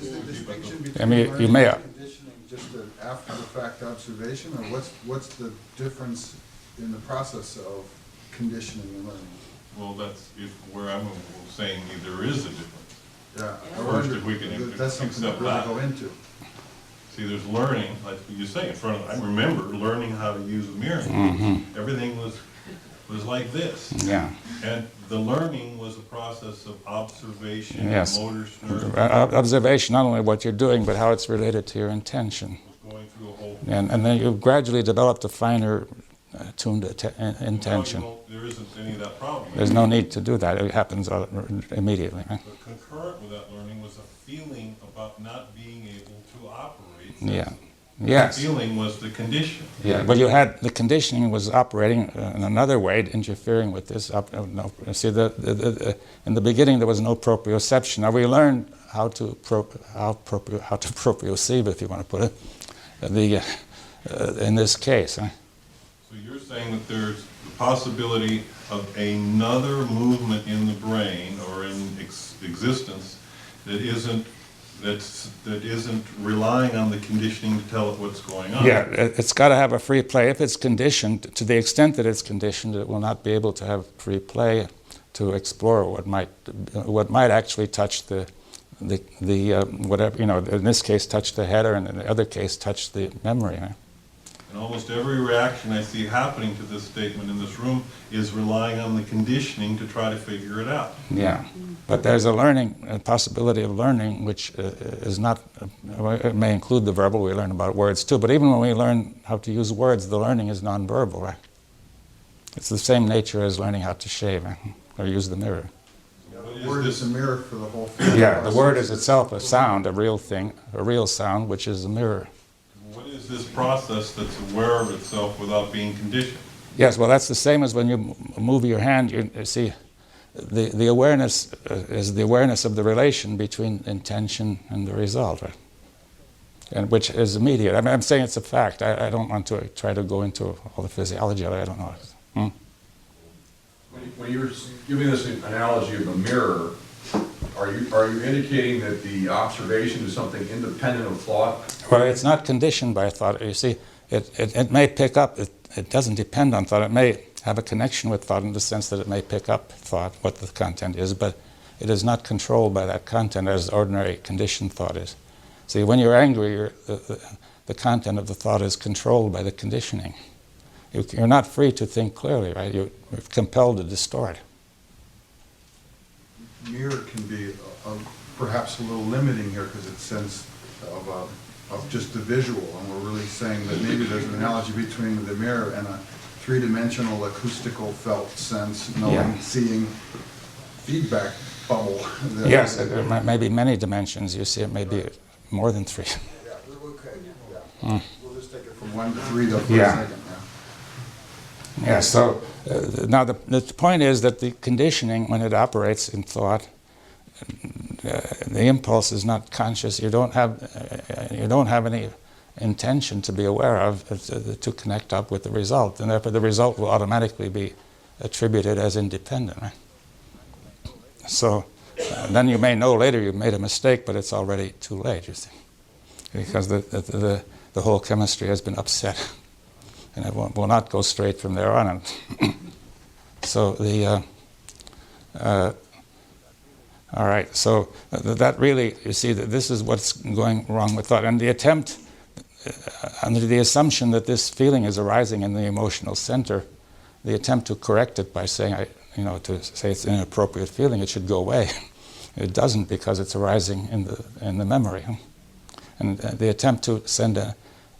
Is the distinction between I mean, learning you may. and conditioning just an after-the-fact observation, or what's the difference in the process of conditioning and learning? Well, that's where I'm saying there is a difference. Yeah. First, if we can that's something accept to really that. go into. See, there's learning, like you say, in front of. I remember learning how to use a mirror. Mm-hmm. Everything was like this. Yeah. And the learning was a process of observation, Yes. motor nerve. Observation, not only what you're doing, but how it's related to your intention. Going through a whole. And then you gradually developed a finer tuned intention. There isn't any of that problem. There's no need to do that. It happens immediately. Right? But concurrent with that learning was a feeling about not being able to operate. Yeah. Yes. The feeling was the condition. Yeah. Well, you had the conditioning was operating in another way, interfering with this. See, in the beginning there was no proprioception. Now we learned how to proprioceive, if you want to put it, in this case. Huh? So you're saying that there's the possibility of another movement in the brain or in existence that isn't relying on the conditioning to tell it what's going on. Yeah, it's got to have a free play. If it's conditioned, to the extent that it's conditioned, it will not be able to have free play to explore what might actually touch the whatever, in this case touch the head, or in the other case touch the memory. Right? And almost every reaction I see happening to this statement in this room is relying on the conditioning to try to figure it out. Yeah, but there's a possibility of learning which is not, it may include the verbal. We learn about words too, but even when we learn how to use words, the learning is nonverbal, right? It's the same nature as learning how to shave, right? Or use the mirror. The word is a mirror for the whole thing. Yeah, the word is itself a sound, a real thing, a real sound, which is a mirror. What is this process that's aware of itself without being conditioned? Yes, well, that's the same as when you move your hand. You see, the awareness is the awareness of the relation between intention and the result, right? And which is immediate. I mean, I'm saying it's a fact. I don't want to try to go into all the physiology of it. I don't know. When you're giving this analogy of a mirror, are you indicating that the observation is something independent of thought? Well, it's not conditioned by thought. You see, it may pick up. It doesn't depend on thought. It may have a connection with thought in the sense that it may pick up thought, what the content is, but it is not controlled by that content as ordinary conditioned thought is. See, when you're angry, the content of the thought is controlled by the conditioning. You're not free to think clearly, right? You're compelled to distort. mirror can be perhaps a little limiting here because it's sense of just the visual, and we're really saying that maybe there's an analogy between the mirror and a three-dimensional acoustical felt sense, knowing, seeing, feedback bubble. Yes, there may be many dimensions. You see, it may be more than three. Yeah, okay. Yeah. We'll just take it from 1 to 3 though for a second. Yeah, so now the point is that the conditioning, when it operates in thought, the impulse is not conscious. You don't have any intention to be aware of to connect up with the result, and therefore the result will automatically be attributed as independent. Right? So then you may know later you've made a mistake, but it's already too late. You see, because the whole chemistry has been upset. And it will not go straight from there on. So all right. So that really, you see, that this is what's going wrong with thought. And the attempt, under the assumption that this feeling is arising in the emotional center, the attempt to correct it by saying, to say it's an inappropriate feeling, it should go away. It doesn't, because it's arising in the memory. And the attempt to send a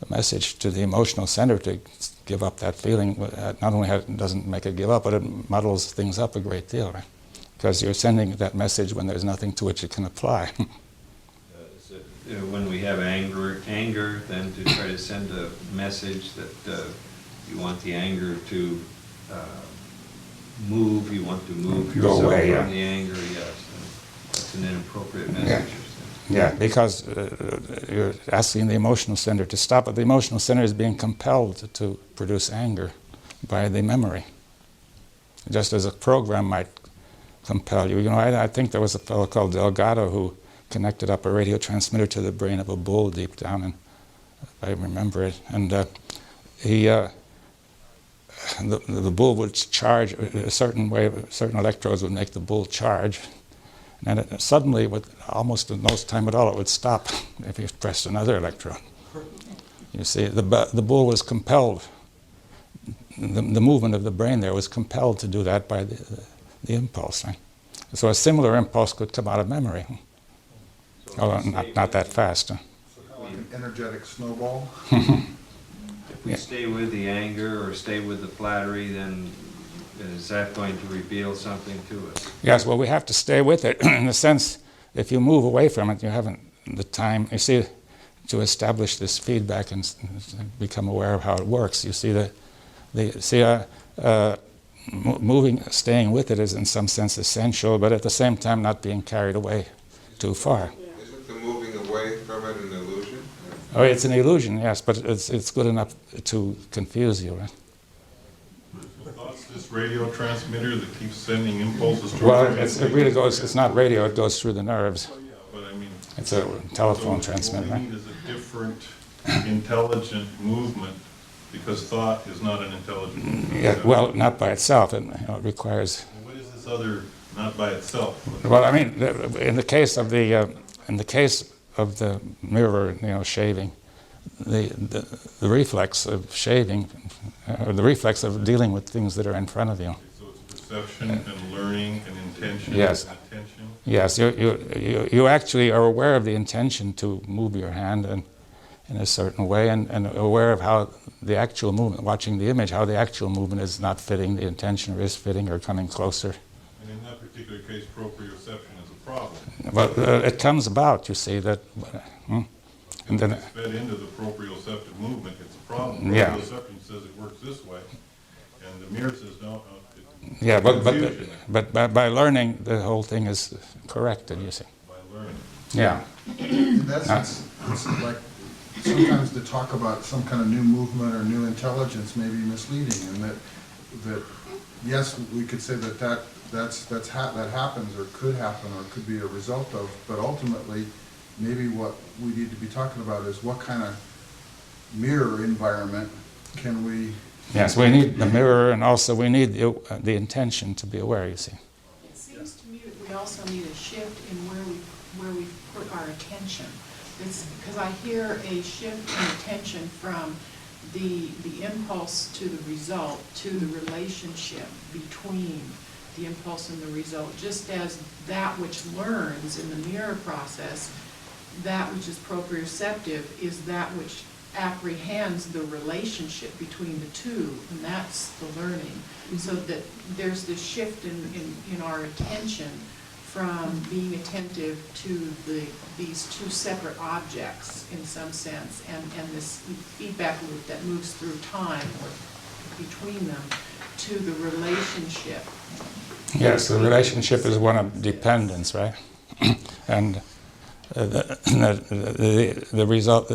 message to the emotional center to give up that feeling not only doesn't make it give up, but it muddles things up a great deal, right? Because you're sending that message when there's nothing to which it can apply. When we have anger, then to try to send a message that you want the anger to move, you want to move yourself from the anger, yes. That's an inappropriate message. Yeah, because you're asking the emotional center to stop, but the emotional center is being compelled to produce anger by the memory. Just as a program might compel you. I think there was a fellow called Delgado who connected up a radio transmitter to the brain of a bull deep down, and if I remember it. And the bull would charge a certain way, certain electrodes would make the bull charge. And it suddenly, with almost no time at all, it would stop if you pressed another electrode. You see, the bull was compelled, the movement of the brain there was compelled to do that by the impulse. Right? So a similar impulse could come out of memory. Although not that fast. So kind of like an energetic snowball? If we stay with the anger or stay with the flattery, then is that going to reveal something to us? Yes, well, we have to stay with it. In a sense, if you move away from it, you haven't the time, you see, to establish this feedback and become aware of how it works. You see, staying with it is in some sense essential, but at the same time not being carried away too far. Isn't the moving away from it an illusion? Oh, it's an illusion, yes, but it's good enough to confuse you, right? This radio transmitter that keeps sending impulses to it really goes, it's not radio, it goes through the nerves. But I mean, it's a telephone transmitter. What we need is a different intelligent movement, because thought is not an intelligent movement. Yeah, well, not by itself, it requires... What is this other not by itself? Well, I mean, in the case of the mirror, shaving, the reflex of shaving, or the reflex of dealing with things that are in front of you. So it's perception and learning and intention. Yes. And attention. Yes, you actually are aware of the intention to move your hand in a certain way, and aware of how the actual movement, watching the image, how the actual movement is not fitting the intention, or is fitting, or coming closer. And in that particular case, proprioception is a problem. Well, it comes about, you see, that... And then it's fed into the proprioceptive movement, it's a problem. Yeah. Proprioception says it works this way, and the mirror says no. Yeah, but by learning, the whole thing is corrected, you see. By learning. Yeah. In that sense, it's like sometimes to talk about some kind of new movement or new intelligence may be misleading, and that yes, we could say that happens or could happen or could be a result of, but ultimately, maybe what we need to be talking about is what kind of mirror environment can we... Yes, we need the mirror, and also we need the intention to be aware, you see. It seems to me that we also need a shift in where we put our attention. Because I hear a shift in attention from the impulse to the result to the relationship between the impulse and the result, just as that which learns in the mirror process, that which is proprioceptive is that which apprehends the relationship between the two, and that's the learning. So that there's this shift in our attention from being attentive to these two separate objects in some sense, and this feedback loop that moves through time or between them to the relationship. Yes, the relationship is one of dependence, right? And the result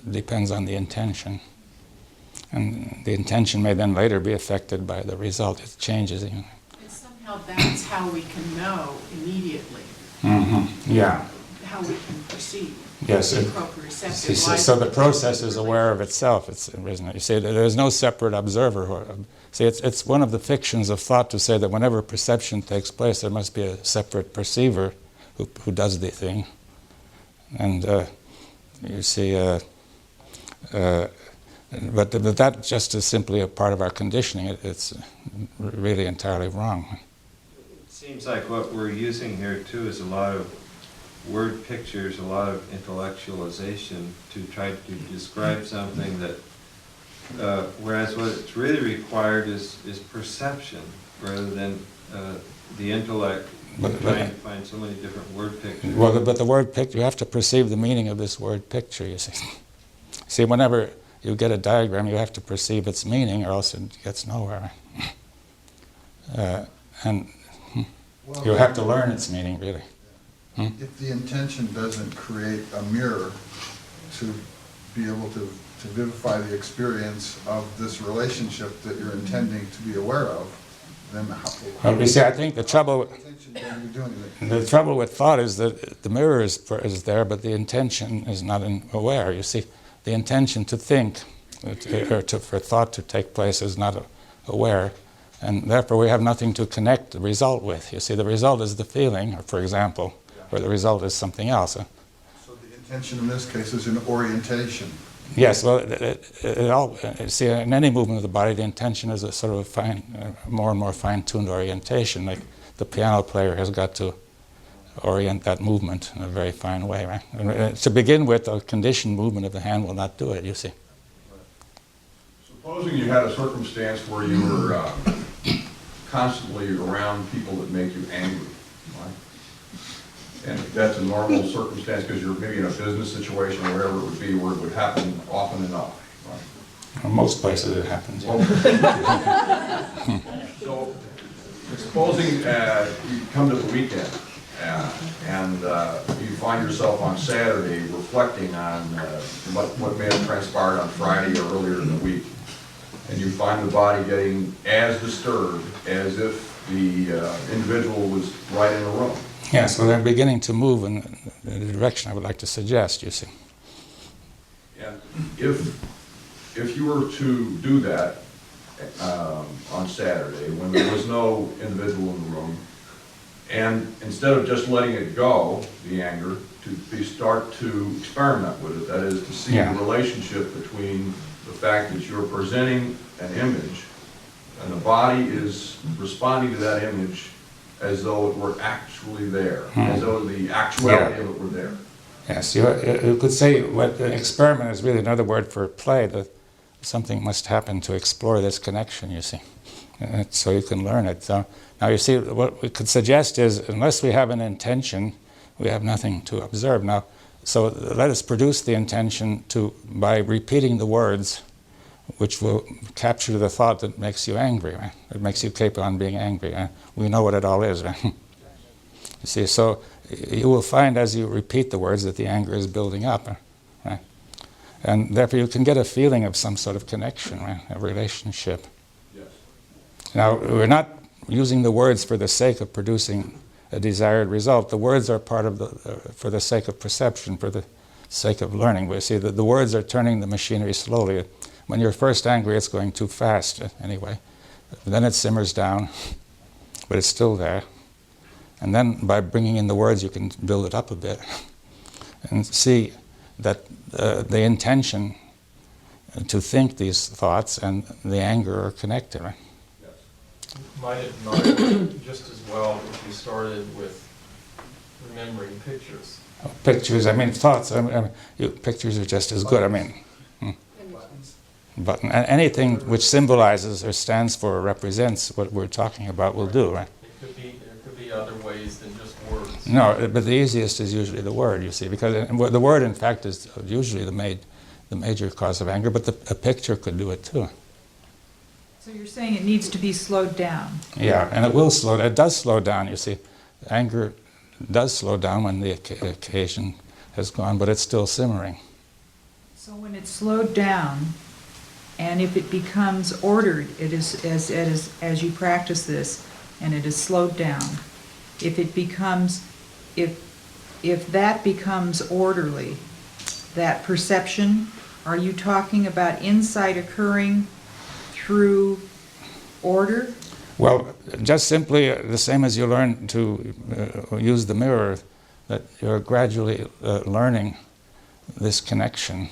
depends on the intention. And the intention may then later be affected by the result. It changes. And somehow that's how we can know immediately. Mm-hmm. Yeah. How we can perceive. Yes. Proprioceptive. So the process is aware of itself, isn't it? You see, there's no separate observer. See, it's one of the fictions of thought to say that whenever perception takes place, there must be a separate perceiver who does the thing. And you see, but that just is simply a part of our conditioning. It's really entirely wrong. It seems like what we're using here too is a lot of word pictures, a lot of intellectualization to try to describe something that, whereas what's really required is perception rather than the intellect. Trying to find so many different word pictures. Well, but the word picture, you have to perceive the meaning of this word picture, you see. See, whenever you get a diagram, you have to perceive its meaning, or else it gets nowhere. And you have to learn its meaning, really. If the intention doesn't create a mirror to be able to vivify the experience of this relationship that you're intending to be aware of, then how... Well, you see, I think the trouble with thought is that the mirror is there, but the intention is not aware. You see, the intention to think, for thought to take place, is not aware, and therefore we have nothing to connect the result with. You see, the result is the feeling, for example, or the result is something else. So the intention in this case is an orientation. Yes, well, see, in any movement of the body, the intention is a sort of a fine, more and more fine-tuned orientation. Like the piano player has got to orient that movement in a very fine way, right? And to begin with, a conditioned movement of the hand will not do it, you see. Supposing you had a circumstance where you were constantly around people that make you angry, right? And that's a normal circumstance because you're maybe in a business situation or wherever it would be where it would happen often enough, right? In most places it happens. Well, so, supposing you come to the weekend and you find yourself on Saturday reflecting on what may have transpired on Friday or earlier in the week, and you find the body getting as disturbed as if the individual was right in the room. Yes, well, they're beginning to move in the direction I would like to suggest, you see. And if you were to do that on Saturday, when there was no individual in the room, and instead of just letting it go, the anger, to start to experiment with it, that is, to see the relationship between the fact that you're presenting an image, and the body is responding to that image as though it were actually there, as though the actuality of it were there. Yes, you could say what an experiment is really another word for play, that something must happen to explore this connection, you see, so you can learn it. So now you see, what we could suggest is, unless we have an intention, we have nothing to observe. Now, so let us produce the intention by repeating the words, which will capture the thought that makes you angry, right? It makes you keep on being angry. We know what it all is, right? You see, so you will find as you repeat the words that the anger is building up, right? And therefore you can get a feeling of some sort of connection, right? A relationship. Yes. Now, we're not using the words for the sake of producing a desired result. The words are part of for the sake of perception, for the sake of learning. But you see, the words are turning the machinery slowly. When you're first angry, it's going too fast anyway. Then it simmers down, but it's still there. And then by bringing in the words, you can build it up a bit and see that the intention to think these thoughts and the anger are connected. Right? Yes. Might it not work just as well if you started with remembering pictures? Pictures, I mean, thoughts, pictures are just as good. I mean, button. Anything which symbolizes or stands for or represents what we're talking about will do, right? There could be other ways than just words. No, but the easiest is usually the word, you see, because the word, in fact, is usually the major cause of anger, but a picture could do it too. So you're saying it needs to be slowed down? Yeah, and it does slow down, you see. Anger does slow down when the occasion has gone, but it's still simmering. So when it's slowed down, and if it becomes ordered, it is as you practice this, and it is slowed down. If that becomes orderly, that perception, are you talking about insight occurring through order? Well, just simply the same as you learn to use the mirror, that you're gradually learning this connection,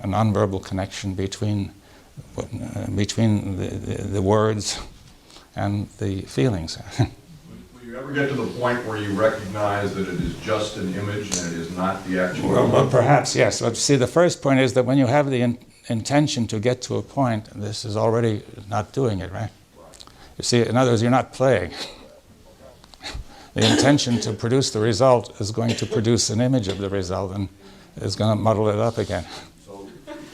a nonverbal connection between the words and the feelings. Will you ever get to the point where you recognize that it is just an image and it is not the actual Well, perhaps, yes. But see, the first point is that when you have the intention to get to a point, this is already not doing it, right? You see, in other words, you're not playing. The intention to produce the result is going to produce an image of the result and is going to muddle it up again.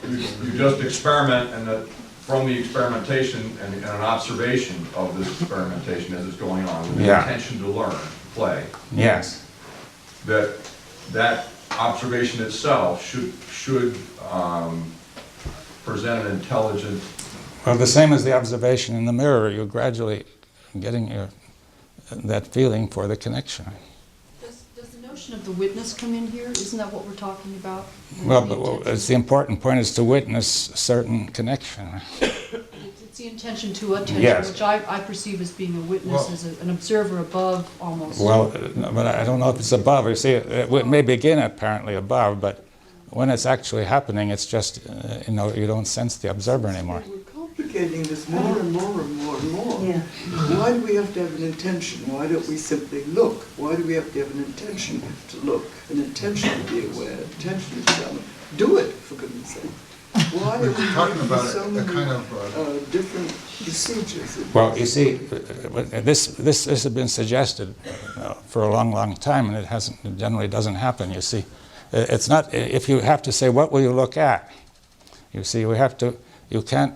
You just experiment, and that from the experimentation and an observation of this experimentation as it's going on, with the intention to learn, play. Yes. That observation itself should present an intelligent. Well, the same as the observation in the mirror, you're gradually getting that feeling for the connection. Does the notion of the witness come in here? Isn't that what we're talking about? Well, but it's the important point is to witness a certain connection. It's the intention to attention, Yes. which I perceive as being a witness, as an observer above almost. Well, but I don't know if it's above. You see, it may begin apparently above, but when it's actually happening, it's just, you don't sense the observer anymore. We're complicating this more and more and more and more. Yeah. Why do we have to have an intention? Why don't we simply look? Why do we have to have an intention to look? An intention to be aware, an intention to examine. Do it, for goodness sake. Why are we talking about so many different procedures? Well, you see, this has been suggested for a long, long time, and it generally doesn't happen, you see. It's not, if you have to say, what will you look at? You see, you can't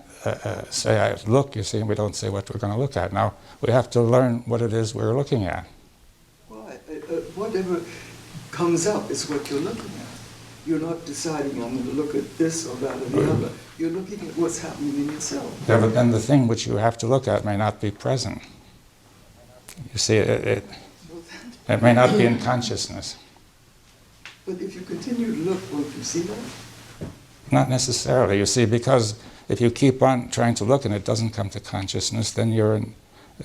say, I look, you see, and we don't say what we're going to look at. Now, we have to learn what it is we're looking at. Why? Whatever comes up is what you're looking at. You're not deciding, I'm going to look at this or that or the other. You're looking at what's happening in yourself. Yeah, but then the thing which you have to look at may not be present. You see, it may not be in consciousness. But if you continue to look, won't you see that? Not necessarily, you see, because if you keep on trying to look and it doesn't come to consciousness, then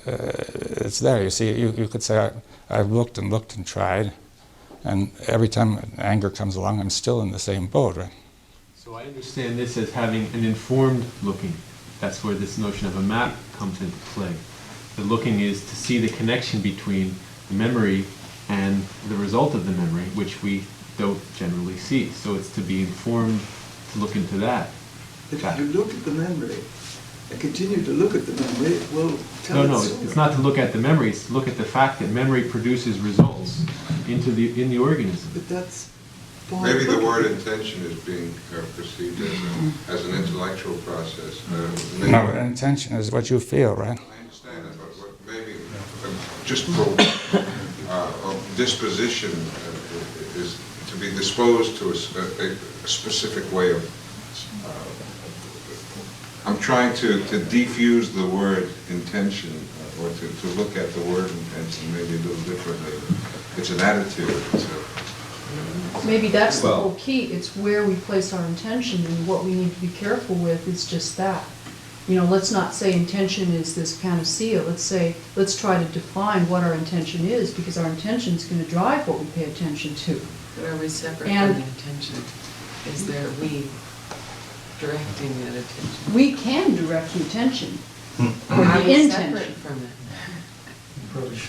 it's there. You see, you could say, I've looked and tried, and every time anger comes along, I'm still in the same boat, right? So I understand this as having an informed looking. That's where this notion of a map comes into play. The looking is to see the connection between the memory and the result of the memory, which we don't generally see. So it's to be informed, to look into that. If you look at the memory and continue to look at the memory, it will tell No, its story. it's not to look at the memory, it's to look at the fact that memory produces results in the organism. But that's maybe the word intention is being perceived as an intellectual process. No, intention is what you feel, right? I understand that, but maybe just for disposition is to be disposed to a specific way of. I'm trying to defuse the word intention, or to look at the word intention maybe a little differently. It's an attitude. Maybe that's the whole key. It's where we place our intention, and what we need to be careful with is just that. Let's not say intention is this panacea. Let's try to define what our intention is, because our intention is going to drive what we pay attention to. But are we separate from the intention? Is there we directing that attention? We can direct the attention, Or Are the we intention. separate from it?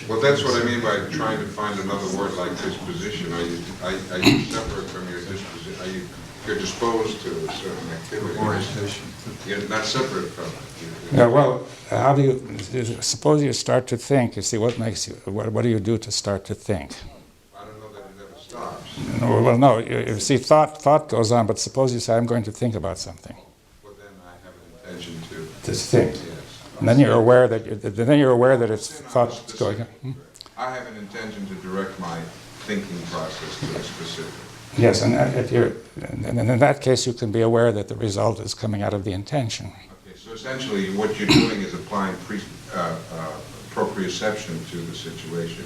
Well, that's what I mean by trying to find another word like disposition. Are you separate from your disposition? You're disposed to a certain activity. Orientation. You're not separate from it. Yeah, well, how do you, suppose you start to think, you see, what makes you, what do you do to start to think? I don't know that it ever stops. No, well, no, you see, thought goes on, but suppose you say, I'm going to think about something. Well, then I have an intention to. To think. Yes. And then you're aware that it's thought going on. Hmm? I have an intention to direct my thinking process to a specific. Yes, and in that case, you can be aware that the result is coming out of the intention. Okay, so essentially what you're doing is applying proprioception to the situation.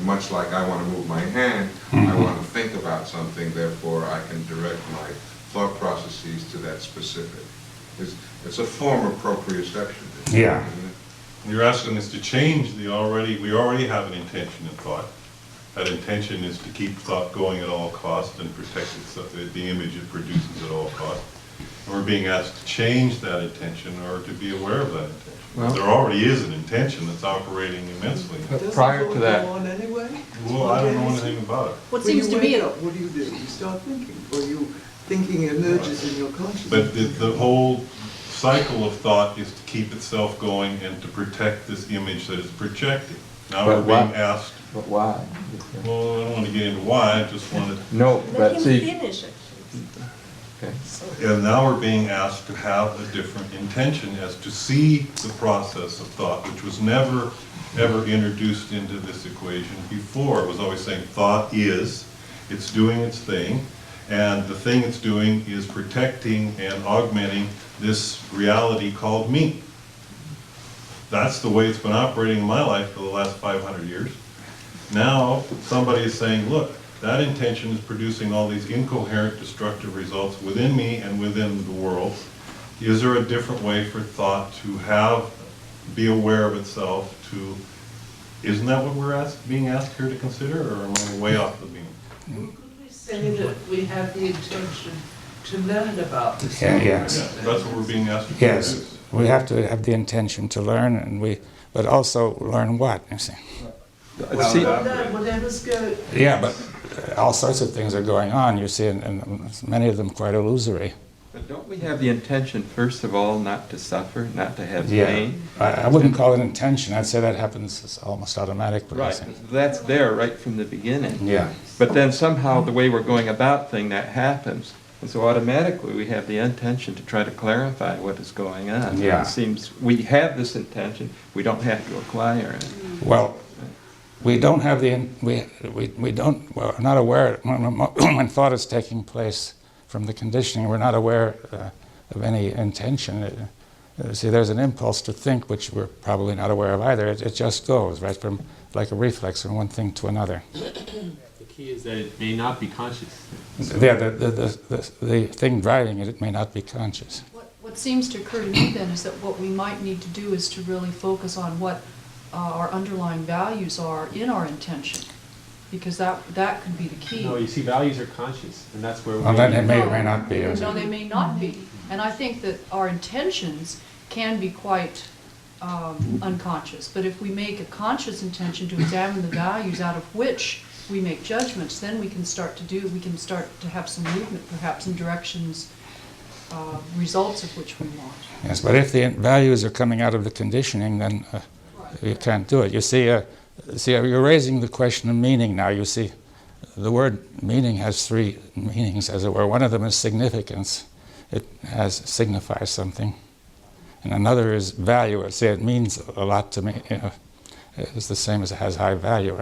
Much like I want to move my hand, I want to think about something, therefore I can direct my thought processes to that specific. It's a form of proprioception. Yeah. You're asking us to change we already have an intention in thought. That intention is to keep thought going at all costs and protect the image it produces at all costs. And we're being asked to change that intention or to be aware of that intention. Well, there already is an intention that's operating immensely. But prior to that, Doesn't it go on anyway? Well, I don't know anything about it. What When seems you to me, wake up, what do? You start thinking, or thinking emerges in your consciousness. But the whole cycle of thought is to keep itself going and to protect this image that it's projecting. Now But we're being why? asked, but why? well, I don't want to get into why, I just wanted, No, but see, Finish it. okay. and now we're being asked to have a different intention as to see the process of thought, which was never, ever introduced into this equation before. It was always saying thought is, it's doing its thing, and the thing it's doing is protecting and augmenting this reality called me. That's the way it's been operating in my life for the last 500 years. Now, somebody is saying, look, that intention is producing all these incoherent, destructive results within me and within the world. Is there a different way for thought to be aware of itself, isn't that what we're being asked here to consider, or am I way off the beam? Could we say that we have the intention to learn about this? Yeah, yes. Yeah, that's what we're being asked to do. Yes, we have to have the intention to learn, but also learn what, you see. See, Whatever's good. Yeah, but all sorts of things are going on, you see, and many of them quite illusory. but don't we have the intention, first of all, not to suffer, not to have Yeah, pain? I wouldn't call it intention, I'd say that happens as almost automatically. Right, that's there right from the beginning. Yeah. But then somehow the way we're going about thing, that happens. And so automatically we have the intention to try to clarify what is going on. Yeah. It seems we have this intention, we don't have to acquire it. Well, we don't have we're not aware, when thought is taking place from the conditioning, we're not aware of any intention. See, there's an impulse to think, which we're probably not aware of either. It just goes, right, from like a reflex from one thing to another. The key is that it may not be conscious. Yeah, the thing driving it may not be conscious. what seems to occur to me then is that what we might need to do is to really focus on what our underlying values are in our intention, because that could be the key. No, you see, values are conscious, and that's where Well, then it may or may not be. No, they may not be. And I think that our intentions can be quite unconscious. But if we make a conscious intention to examine the values out of which we make judgments, then we can start to have some movement, perhaps in directions, results of which we want. Yes, but if the values are coming out of the conditioning, then you can't do it. You see, you're raising the question of meaning now. You see, the word meaning has three meanings, as it were. One of them is significance. It signifies something. And another is value. See, it means a lot to me. It's the same as it has high value.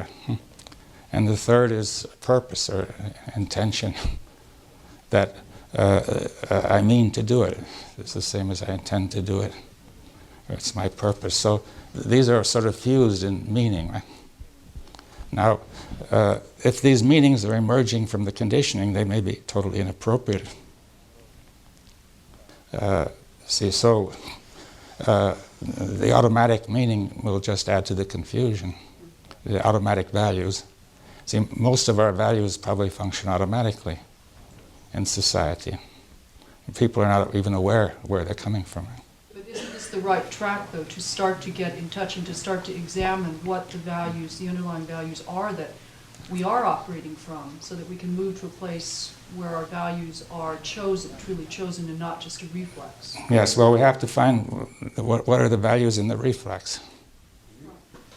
And the third is purpose or intention, that I mean to do it. It's the same as I intend to do it. Or it's my purpose. So these are sort of fused in meaning. Right? Now, if these meanings are emerging from the conditioning, they may be totally inappropriate. The automatic meaning will just add to the confusion, the automatic values. See, most of our values probably function automatically in society. People are not even aware where they're coming from. But isn't this the right track, though, to start to get in touch and to start to examine what the values, the underlying values are that we are operating from, so that we can move to a place where our values are chosen, truly chosen, and not just a reflex. Yes, well, we have to find what are the values in the reflex.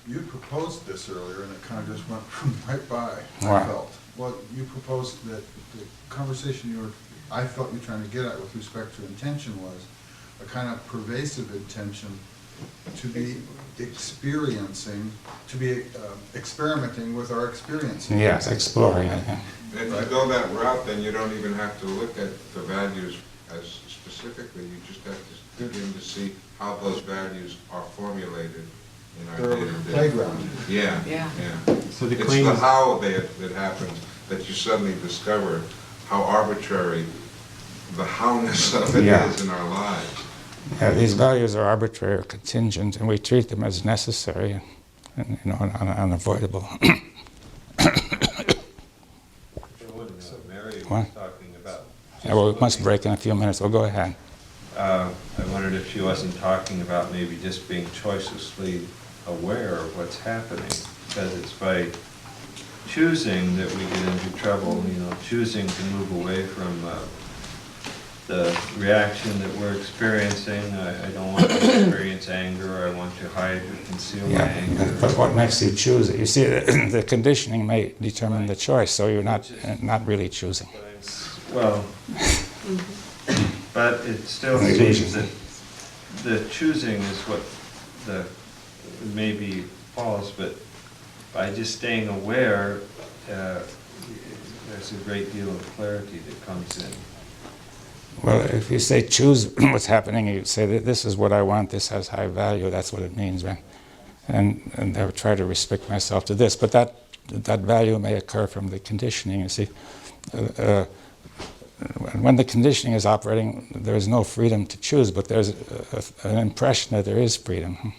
You proposed this earlier, and it kind of just went right by, Wow. I felt. Well, you proposed that the conversation I felt you were trying to get at with respect to intention was a kind of pervasive intention to be experiencing, to be experimenting with our experiences. Yes, exploring it. Yeah. If you go that route, then you don't even have to look at the values as specifically, you just have to begin to see how those values are formulated in our They're day-to-day. playground. Yeah, Yeah. yeah. So the It's claim the is- how that happens, that you suddenly discover how arbitrary the howness of it Yeah. is in our lives. Yeah, these values are arbitrary or contingent, and we treat them as necessary and unavoidable. Mary was What? talking about. Yeah, well, we must break in a few minutes. Well, go ahead. I wondered if she wasn't talking about maybe just being choicelessly aware of what's happening, because it's by choosing that we get into trouble, choosing to move away from the reaction that we're experiencing. I don't want to experience anger, I want to hide or conceal my anger. But what makes you choose it? You see, the conditioning may determine the choice, so you're not really choosing. Well, but it still An seems illusion. that the choosing is what maybe falls, but by just staying aware, there's a great deal of clarity that comes in. Well, if you say choose what's happening, you say that this is what I want, this has high value, that's what it means, right? And I would try to restrict myself to this, but that value may occur from the conditioning, you see. When the conditioning is operating, there is no freedom to choose, but there's an impression that there is freedom.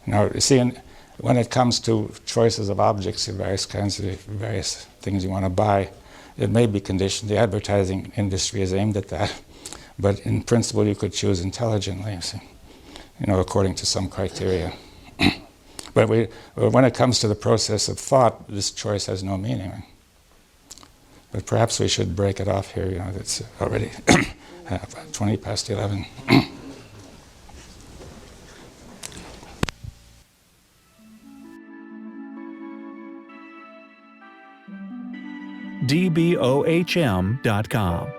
Now, you see, when it comes to choices of objects, various things you want to buy, it may be conditioned. The advertising industry is aimed at that, but in principle, you could choose intelligently, you see, according to some criteria. But when it comes to the process of thought, this choice has no meaning. But perhaps we should break it off here. It's already 20 past 11. dbohm.com